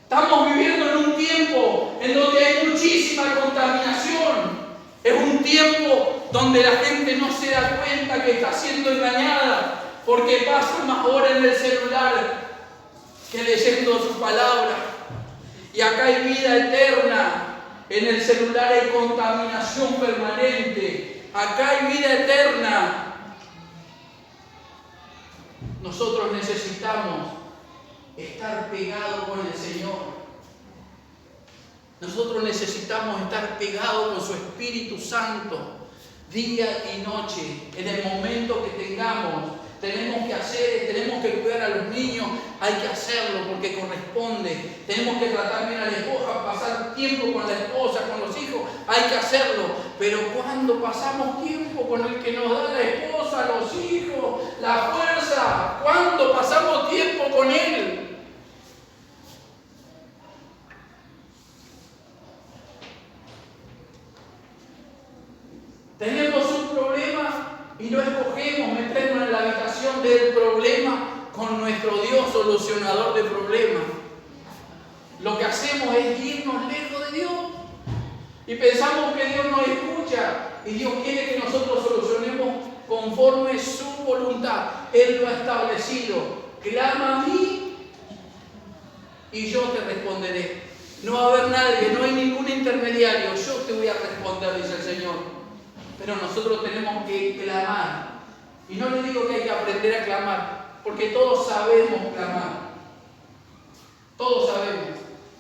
Estamos viviendo en un tiempo en donde hay muchísima contaminación. Es un tiempo donde la gente no se da cuenta que está siendo engañada, porque pasa más horas en el celular que leyendo su palabra. Y acá hay vida eterna, en el celular hay contaminación permanente, acá hay vida eterna. Nosotros necesitamos estar pegados con el Señor. Nosotros necesitamos estar pegados con su Espíritu Santo día y noche. En el momento que tengamos, tenemos que hacer, tenemos que cuidar a los niños, hay que hacerlo porque corresponde. Tenemos que tratar bien a la esposa, pasar tiempo con la esposa, con los hijos, hay que hacerlo. Pero cuando pasamos tiempo con el que nos da la esposa, los hijos, la fuerza, cuando pasamos tiempo con Él. Tenemos un problema y no escogemos meternos en la habitación del problema con nuestro Dios solucionador de problemas. Lo que hacemos es irnos lejos de Dios y pensamos que Dios nos escucha y Dios quiere que nosotros solucionemos conforme su voluntad. Él lo ha establecido. Clama a mí y yo te responderé. No va a haber nadie, no hay ningún intermediario. Yo te voy a responder, dice el Señor. Pero nosotros tenemos que clamar. Y no le digo que hay que aprender a clamar, porque todos sabemos clamar. Todos sabemos.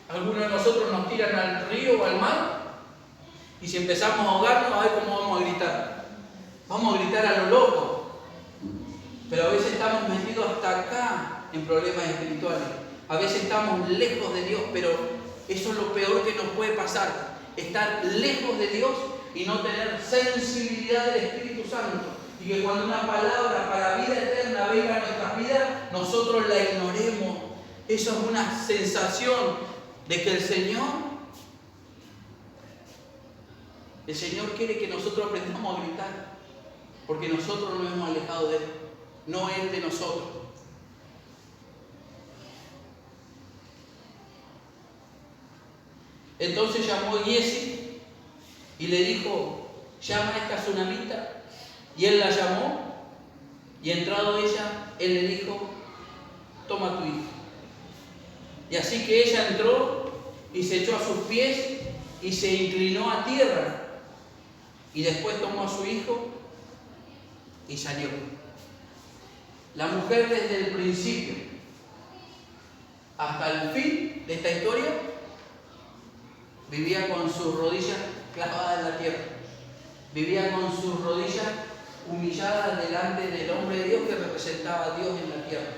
Algunos de nosotros nos tiran al río o al mar, y si empezamos a ahogarnos, a ver cómo vamos a gritar. Vamos a gritar a lo loco. Pero a veces estamos metidos hasta acá en problemas espirituales. A veces estamos lejos de Dios, pero eso es lo peor que nos puede pasar. Estar lejos de Dios y no tener sensibilidad del Espíritu Santo. Y que cuando una palabra para vida eterna venga a nuestras vidas, nosotros la ignoremos. Eso es una sensación de que el Señor quiere que nosotros aprendamos a gritar, porque nosotros nos hemos alejado de Él, no Él de nosotros. Entonces llamó Giezi y le dijo: llama a esta tsunamita. Y él la llamó, y entrado ella, él le dijo: toma tu hijo. Y así que ella entró y se echó a sus pies y se inclinó a tierra y después tomó a su hijo y salió. La mujer desde el principio hasta el fin de esta historia vivía con sus rodillas clavadas en la tierra, vivía con sus rodillas humilladas delante del hombre de Dios que representaba a Dios en la tierra.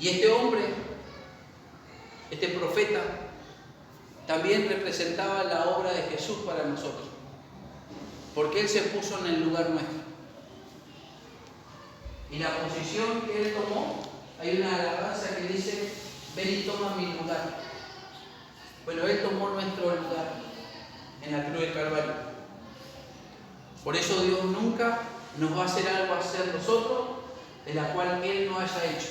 Y este hombre, este profeta, también representaba la obra de Jesús para nosotros, porque Él se puso en el lugar nuestro. Y la posición que Él tomó, hay una alabanza que dice: ven y toma mi lugar. Bueno, Él tomó nuestro lugar en la cruz del Calvario. Por eso Dios nunca nos va a hacer algo a hacer nosotros de la cual Él no haya hecho.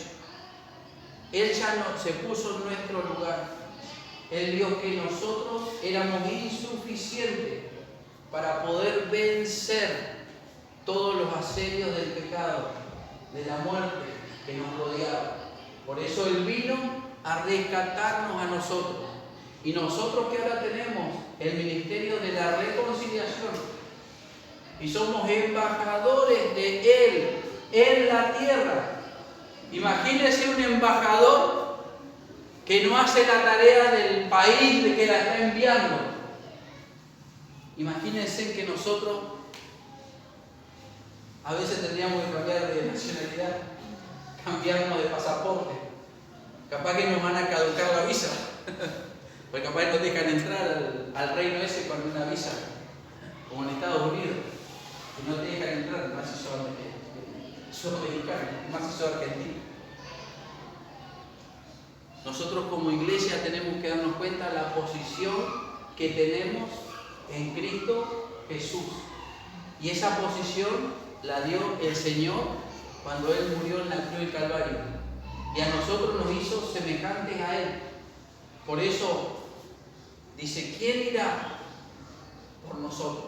Él ya no, se puso en nuestro lugar. Él vio que nosotros éramos insuficientes para poder vencer todos los asedios del pecado, de la muerte que nos rodeaba. Por eso Él vino a rescatarnos a nosotros. Y nosotros que ahora tenemos el ministerio de la reconciliación y somos embajadores de Él en la tierra. Imagínense un embajador que no hace la tarea del país de que la está enviando. Imagínense que nosotros a veces tendríamos que cambiar de nacionalidad, cambiarnos de pasaporte. Capaz que nos van a caducar la visa, porque capaz nos dejan entrar al reino ese con una visa, como en Estados Unidos, y no te dejan entrar, más si sos mexicano, más si sos argentino. Nosotros como iglesia tenemos que darnos cuenta de la posición que tenemos en Cristo Jesús. Y esa posición la dio el Señor cuando Él murió en la cruz del Calvario. Y a nosotros nos hizo semejantes a Él. Por eso dice: ¿quién irá por nosotros?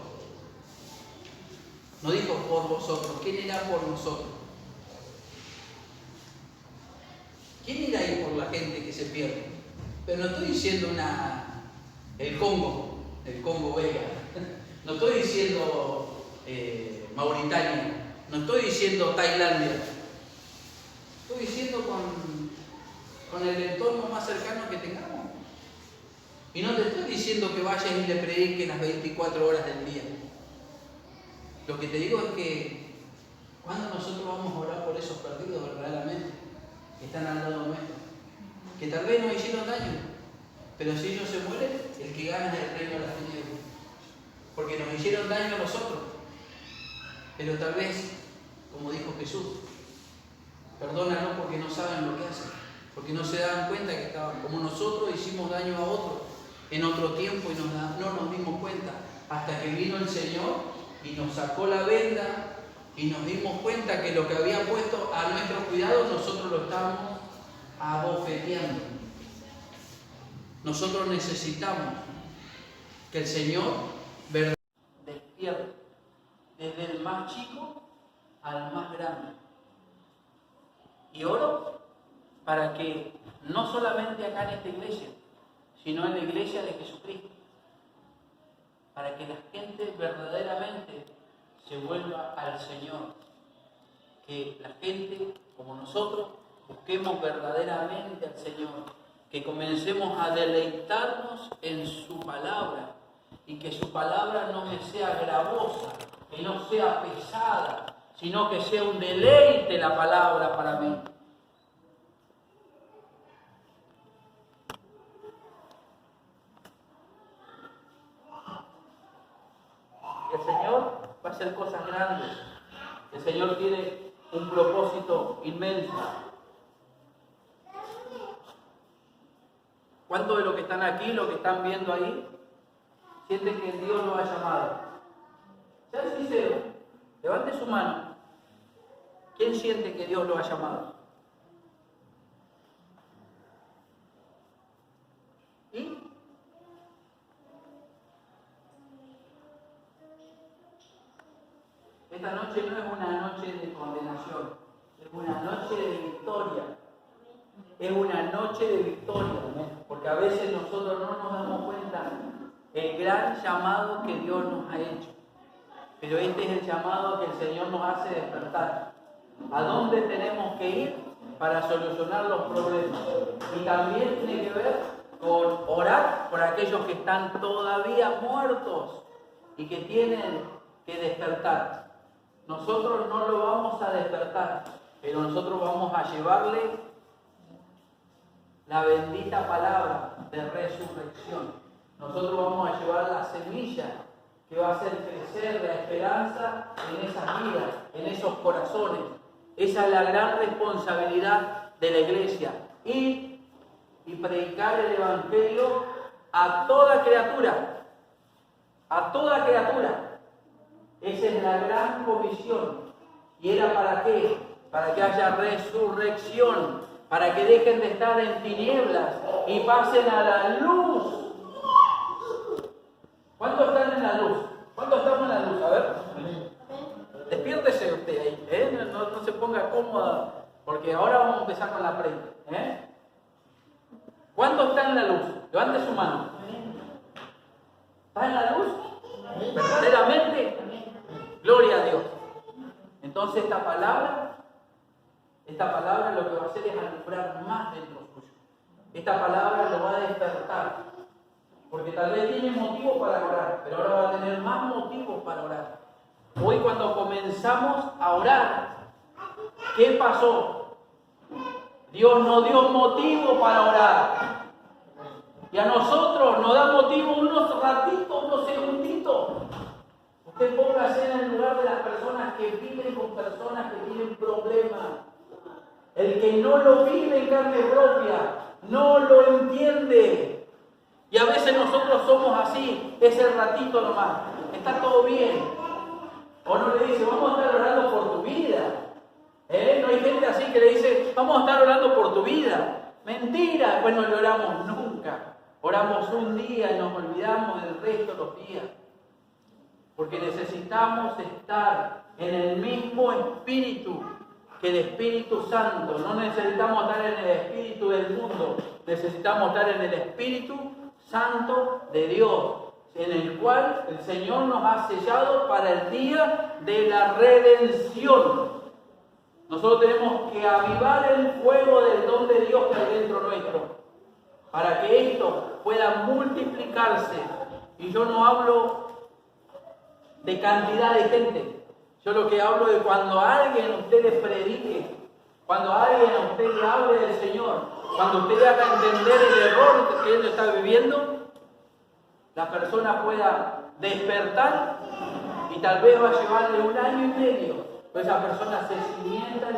No dijo por vosotros, ¿quién irá por nosotros? ¿Quién irá ahí por la gente que se pierde? Pero no estoy diciendo el Congo belga, no estoy diciendo Mauritania, no estoy diciendo Tailandia, estoy diciendo con el entorno más cercano que tengamos. Y no te estoy diciendo que vayas y le prediques las 24 horas del día. Lo que te digo es que cuando nosotros vamos a orar por esos perdidos verdaderamente, que están al lado nuestro, que tal vez nos hicieron daño, pero si ellos se mueren, el que gana es el reino de las tinieblas, porque nos hicieron daño a nosotros, pero tal vez, como dijo Jesús, perdónanos porque no saben lo que hacen, porque no se dan cuenta que estaban, como nosotros hicimos daño a otros en otro tiempo y no nos dimos cuenta, hasta que vino el Señor y nos sacó la venda y nos dimos cuenta que lo que había puesto a nuestro cuidado nosotros lo estábamos abofeteando. Nosotros necesitamos que el Señor despierte desde el más chico al más grande. Y oro para que no solamente acá en esta iglesia, sino en la iglesia de Jesucristo, para que la gente verdaderamente se vuelva al Señor, que la gente como nosotros busquemos verdaderamente al Señor, que comencemos a deleitarnos en su palabra y que su palabra no me sea gravosa, que no sea pesada, sino que sea un deleite la palabra para mí. El Señor va a hacer cosas grandes. El Señor tiene un propósito inmenso. ¿Cuántos de los que están aquí, los que están viendo ahí, sienten que Dios los ha llamado? Sean sinceros, levante su mano. ¿Quién siente que Dios lo ha llamado? ¿Y? Esta noche no es una noche de condenación, es una noche de victoria. Es una noche de victoria, porque porque a veces nosotros no nos damos cuenta el gran llamado que Dios nos ha hecho. Pero este es el llamado que el Señor nos hace despertar. ¿A dónde tenemos que ir para solucionar los problemas? Y también tiene que ver con orar por aquellos que están todavía muertos y que tienen que despertar. Nosotros no lo vamos a despertar, pero nosotros vamos a llevarle la bendita palabra de resurrección. Nosotros vamos a llevar la semilla que va a hacer crecer la esperanza en esas vidas, en esos corazones. Esa es la gran responsabilidad de la iglesia. Ir y predicar el Evangelio a toda criatura. A toda criatura. Esa es la gran comisión. ¿Y era para qué? Para que haya resurrección. Para que dejen de estar en tinieblas y pasen a la luz. ¿Cuántos están en la luz? ¿Cuántos estamos en la luz? A ver. Despiértese usted ahí, no se ponga cómoda, porque ahora vamos a empezar con la prenda. ¿Cuántos están en la luz? Levante su mano. ¿Está en la luz? ¿Verdaderamente? Gloria a Dios. Entonces esta palabra lo que va a hacer es alumbrar más dentro suyo. Esta palabra lo va a despertar. Porque tal vez tiene motivo para orar, pero ahora va a tener más motivos para orar. Hoy cuando comenzamos a orar, ¿qué pasó? Dios nos dio motivo para orar. Y a nosotros nos da motivo unos ratitos, unos segunditos. Usted póngase en el lugar de las personas que viven con personas que tienen problemas. El que no lo vive en carne propia, no lo entiende. Y a veces nosotros somos así, ese ratito nomás. Está todo bien. O no le dice, vamos a estar orando por tu vida. No hay gente así que le dice, vamos a estar orando por tu vida. Mentira, pues no le oramos nunca. Oramos un día y nos olvidamos del resto de los días. Porque necesitamos estar en el mismo espíritu que el Espíritu Santo. No necesitamos estar en el espíritu del mundo. Necesitamos estar en el Espíritu Santo de Dios, en el cual el Señor nos ha sellado para el día de la redención. Nosotros tenemos que avivar el fuego del don de Dios que hay dentro nuestro, para que esto pueda multiplicarse. Y yo no hablo de cantidad de gente, yo lo que hablo de cuando alguien a usted le predique, cuando alguien a usted le hable del Señor, cuando usted le haga entender el error que él está viviendo, la persona pueda despertar y tal vez va a llevarle 1 año y medio, pero esa persona se cimienta en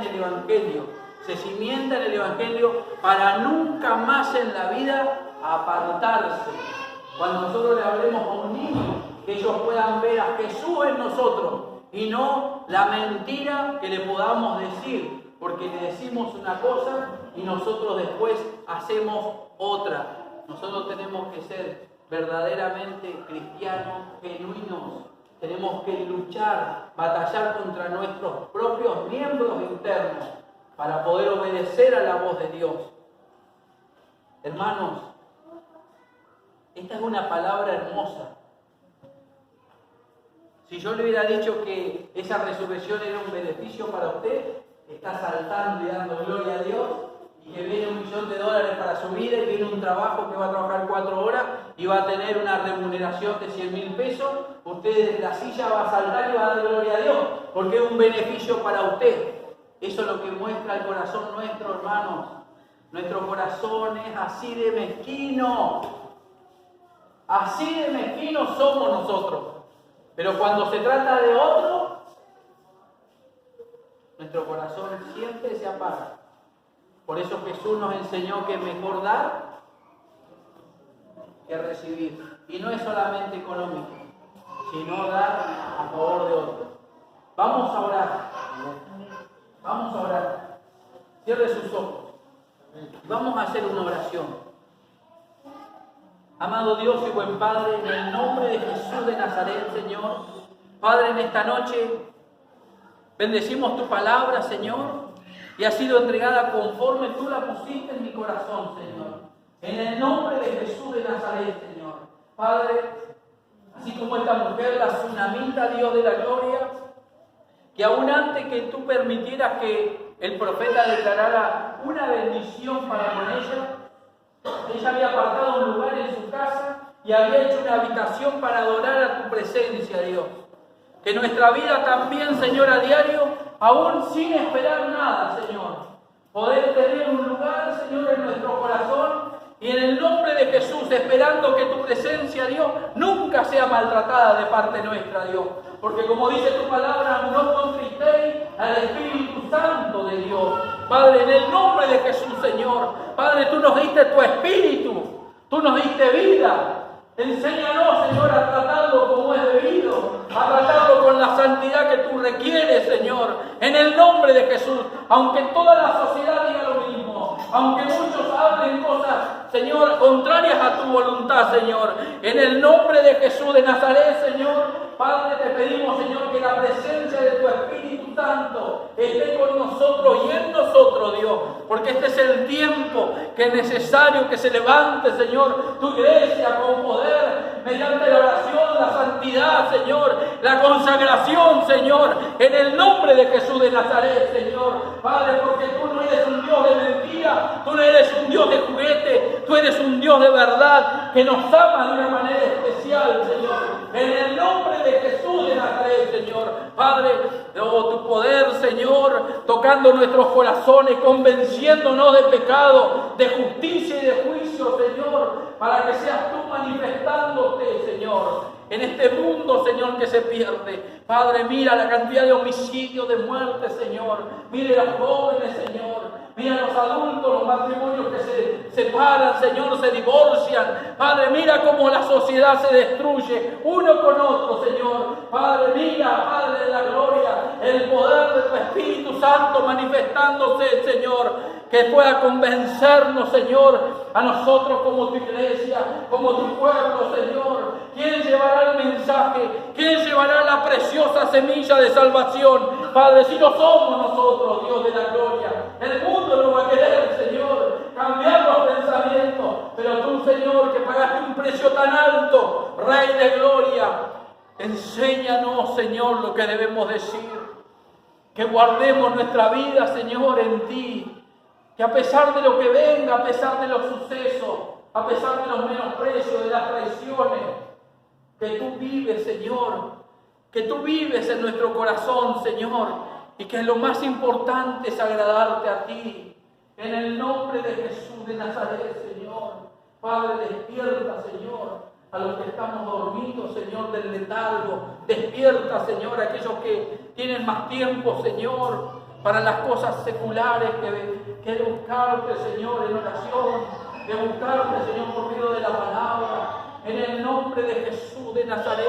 el Evangelio, para nunca más en la vida apartarse. Cuando nosotros le hablemos a un niño, que ellos puedan ver a Jesús en nosotros y no la mentira que le podamos decir, porque le decimos una cosa y nosotros después hacemos otra. Nosotros tenemos que ser verdaderamente cristianos genuinos. Tenemos que luchar, batallar contra nuestros propios miembros internos para poder obedecer a la voz de Dios. Hermanos, esta es una palabra hermosa. Si yo le hubiera dicho que esa resurrección era un beneficio para usted, está saltando y dando gloria a Dios, y que viene $1 millón para su vida, y viene un trabajo que va a trabajar 4 horas y va a tener una remuneración de 100.000 pesos, usted desde la silla va a saltar y va a dar gloria a Dios, porque es un beneficio para usted. Eso es lo que muestra el corazón nuestro, hermanos. Nuestro corazón es así de mezquino. Así de mezquinos somos nosotros. Pero cuando se trata de otro, nuestro corazón siempre se apaga. Por eso Jesús nos enseñó que es mejor dar que recibir. Y no es solamente económico, sino dar a favor de otro. Vamos a orar. Vamos a orar. Cierre sus ojos. Vamos a hacer una oración. Amado Dios y buen Padre, en el nombre de Jesús de Nazaret, Señor, Padre, en esta noche bendecimos tu palabra, Señor, y ha sido entregada conforme tú la pusiste en mi corazón, Señor. En el nombre de Jesús de Nazaret, Señor. Padre, así como esta mujer, la tsunamita, Dios de la gloria, que aún antes que tú permitieras que el profeta declarara una bendición para con ella había apartado un lugar en su casa y había hecho una habitación para adorar a tu presencia, Dios. Que nuestra vida también, Señor, a diario, aún sin esperar nada, Señor, poder tener un lugar, Señor, en nuestro corazón y en el nombre de Jesús, esperando que tu presencia, Dios, nunca sea maltratada de parte nuestra, Dios. Porque como dice tu palabra, no contristéis al Espíritu Santo de Dios. Padre, en el nombre de Jesús, Señor, Padre, tú nos diste tu Espíritu, tú nos diste vida. Enséñanos, Señor, a tratarlo como es debido, a tratarlo con la santidad que tú requieres, Señor, en el nombre de Jesús. Aunque toda la sociedad diga lo mismo, aunque muchos hablen cosas, Señor, contrarias a tu voluntad, Señor, en el nombre de Jesús de Nazaret, Señor, Padre, te pedimos, Señor, que la presencia de tu Espíritu Santo esté con nosotros y en nosotros, Dios, porque este es el tiempo que es necesario que se levante, Señor, tu iglesia con poder, mediante la oración, la santidad, Señor, la consagración, Señor, en el nombre de Jesús de Nazaret, Señor, Padre, porque tú no eres un Dios de mentira, tú no eres un Dios de juguete, tú eres un Dios de verdad, que nos ama de una manera especial, Señor, en el nombre de Jesús de Nazaret, Señor. Padre, tu poder, Señor, tocando nuestros corazones, convenciéndonos de pecado, de justicia y de juicio, Señor, para que seas tú manifestándote, Señor, en este mundo, Señor, que se pierde. Padre, mira la cantidad de homicidios, de muertes, Señor. Mira a los jóvenes, Señor. Mira a los adultos, los matrimonios que se separan, Señor, se divorcian. Padre, mira cómo la sociedad se destruye uno con otro, Señor. Padre, mira, Padre de la gloria, el poder de tu Espíritu Santo manifestándose, Señor. Que pueda convencernos, Señor, a nosotros como tu iglesia, como tu pueblo, Señor. ¿Quién llevará el mensaje? ¿Quién llevará la preciosa semilla de salvación? Padre, si no somos nosotros, Dios de la gloria. El mundo no va a querer, Señor, cambiar los pensamientos. Pero tú, Señor, que pagaste un precio tan alto, Rey de gloria, enséñanos, Señor, lo que debemos decir. Que guardemos nuestra vida, Señor, en ti. Que a pesar de lo que venga, a pesar de los sucesos, a pesar de los menosprecios, de las traiciones, que tú vives, Señor, que tú vives en nuestro corazón, Señor, y que lo más importante es agradarte a ti. En el nombre de Jesús de Nazaret, Señor. Padre, despierta, Señor, a los que estamos dormidos, Señor, del letargo. Despierta, Señor, a aquellos que tienen más tiempo, Señor, para las cosas seculares, que de buscarte, Señor, en oración, de buscarte, Señor, por medio de la palabra. En el nombre de Jesús de Nazaret,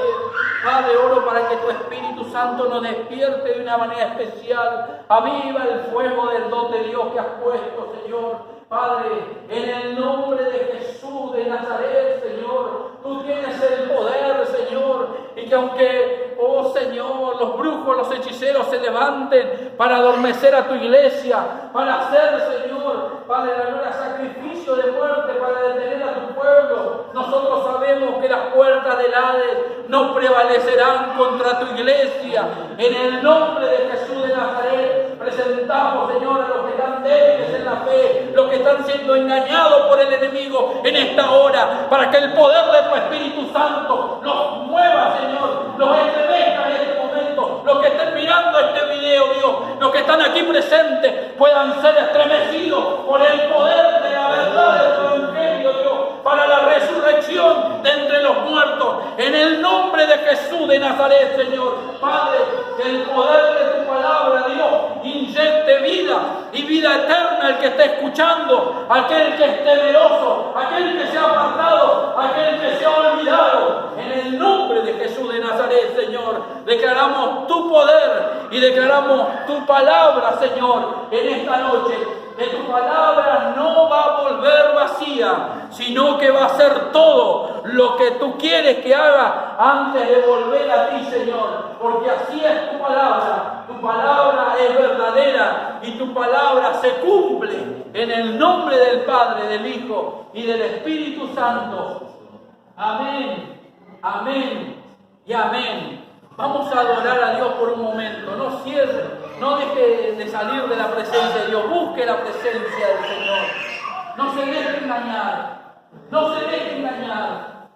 Padre, oro para que tu Espíritu Santo nos despierte de una manera especial. Aviva el fuego del don de Dios que has puesto, Señor. Padre, en el nombre de Jesús de Nazaret, Señor, tú tienes el poder, Señor, y que aunque, oh Señor, los brujos, los hechiceros se levanten para adormecer a tu iglesia, para hacer, Señor, Padre, la gloria, sacrificio de muerte para detener a tu pueblo, nosotros sabemos que las puertas del Hades no prevalecerán contra tu iglesia. En el nombre de Jesús de Nazaret, presentamos, Señor, a los que están débiles en la fe, los que están siendo engañados por el enemigo en esta hora, para que el poder de tu Espíritu Santo los mueva, Señor, los estremezca en este momento. Los que estén mirando este video, Dios, los que están aquí presentes, puedan ser estremecidos por el poder de la verdad de tu evangelio, Dios, para la resurrección de entre los muertos. En el nombre de Jesús de Nazaret, Señor, Padre, que el poder de tu palabra, Dios, inyecte vida y vida eterna al que esté escuchando, aquel que es temeroso, aquel que se ha apartado, aquel que se ha olvidado. En el nombre de Jesús de Nazaret, Señor, declaramos tu poder y declaramos tu palabra, Señor, en esta noche. Que tu palabra no va a volver vacía, sino que va a hacer todo lo que tú quieres que haga antes de volver a ti, Señor, porque así es tu palabra es verdadera y tu palabra se cumple en el nombre del Padre, del Hijo y del Espíritu Santo. Amén, amén y amén. Vamos a adorar a Dios por un momento, no cierre, no deje de salir de la presencia de Dios, busque la presencia del Señor, no se deje engañar. No se deje engañar,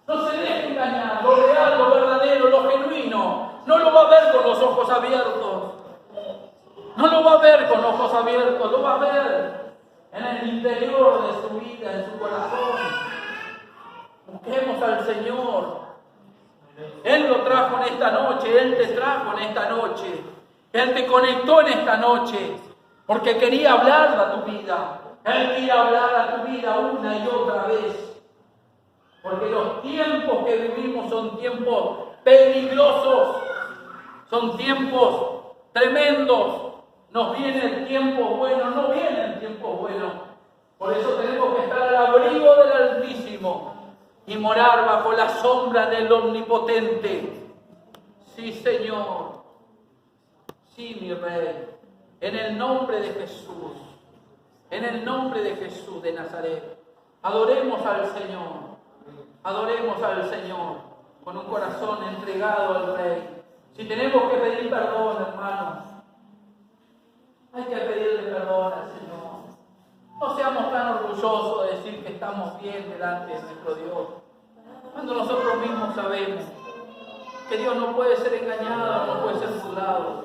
no se deje engañar, lo real, lo verdadero, lo genuino, no lo va a ver con los ojos abiertos, no lo va a ver con ojos abiertos, lo va a ver en el interior de su vida, en su corazón. Busquemos al Señor, Él lo trajo en esta noche, Él te trajo en esta noche, Él te conectó en esta noche, porque quería hablar a tu vida. Él quiere hablar a tu vida una y otra vez. Porque los tiempos que vivimos son tiempos peligrosos. Son tiempos tremendos. Nos viene el tiempo bueno, no viene el tiempo bueno. Por eso tenemos que estar al abrigo del Altísimo y morar bajo la sombra del Omnipotente. Sí, Señor. Sí, mi Rey. En el nombre de Jesús. En el nombre de Jesús de Nazaret, adoremos al Señor con un corazón entregado al Rey. Si tenemos que pedir perdón, hermanos, hay que pedirle perdón al Señor. No seamos tan orgullosos de decir que estamos bien delante de nuestro Dios, cuando nosotros mismos sabemos que Dios no puede ser engañado, no puede ser burlado.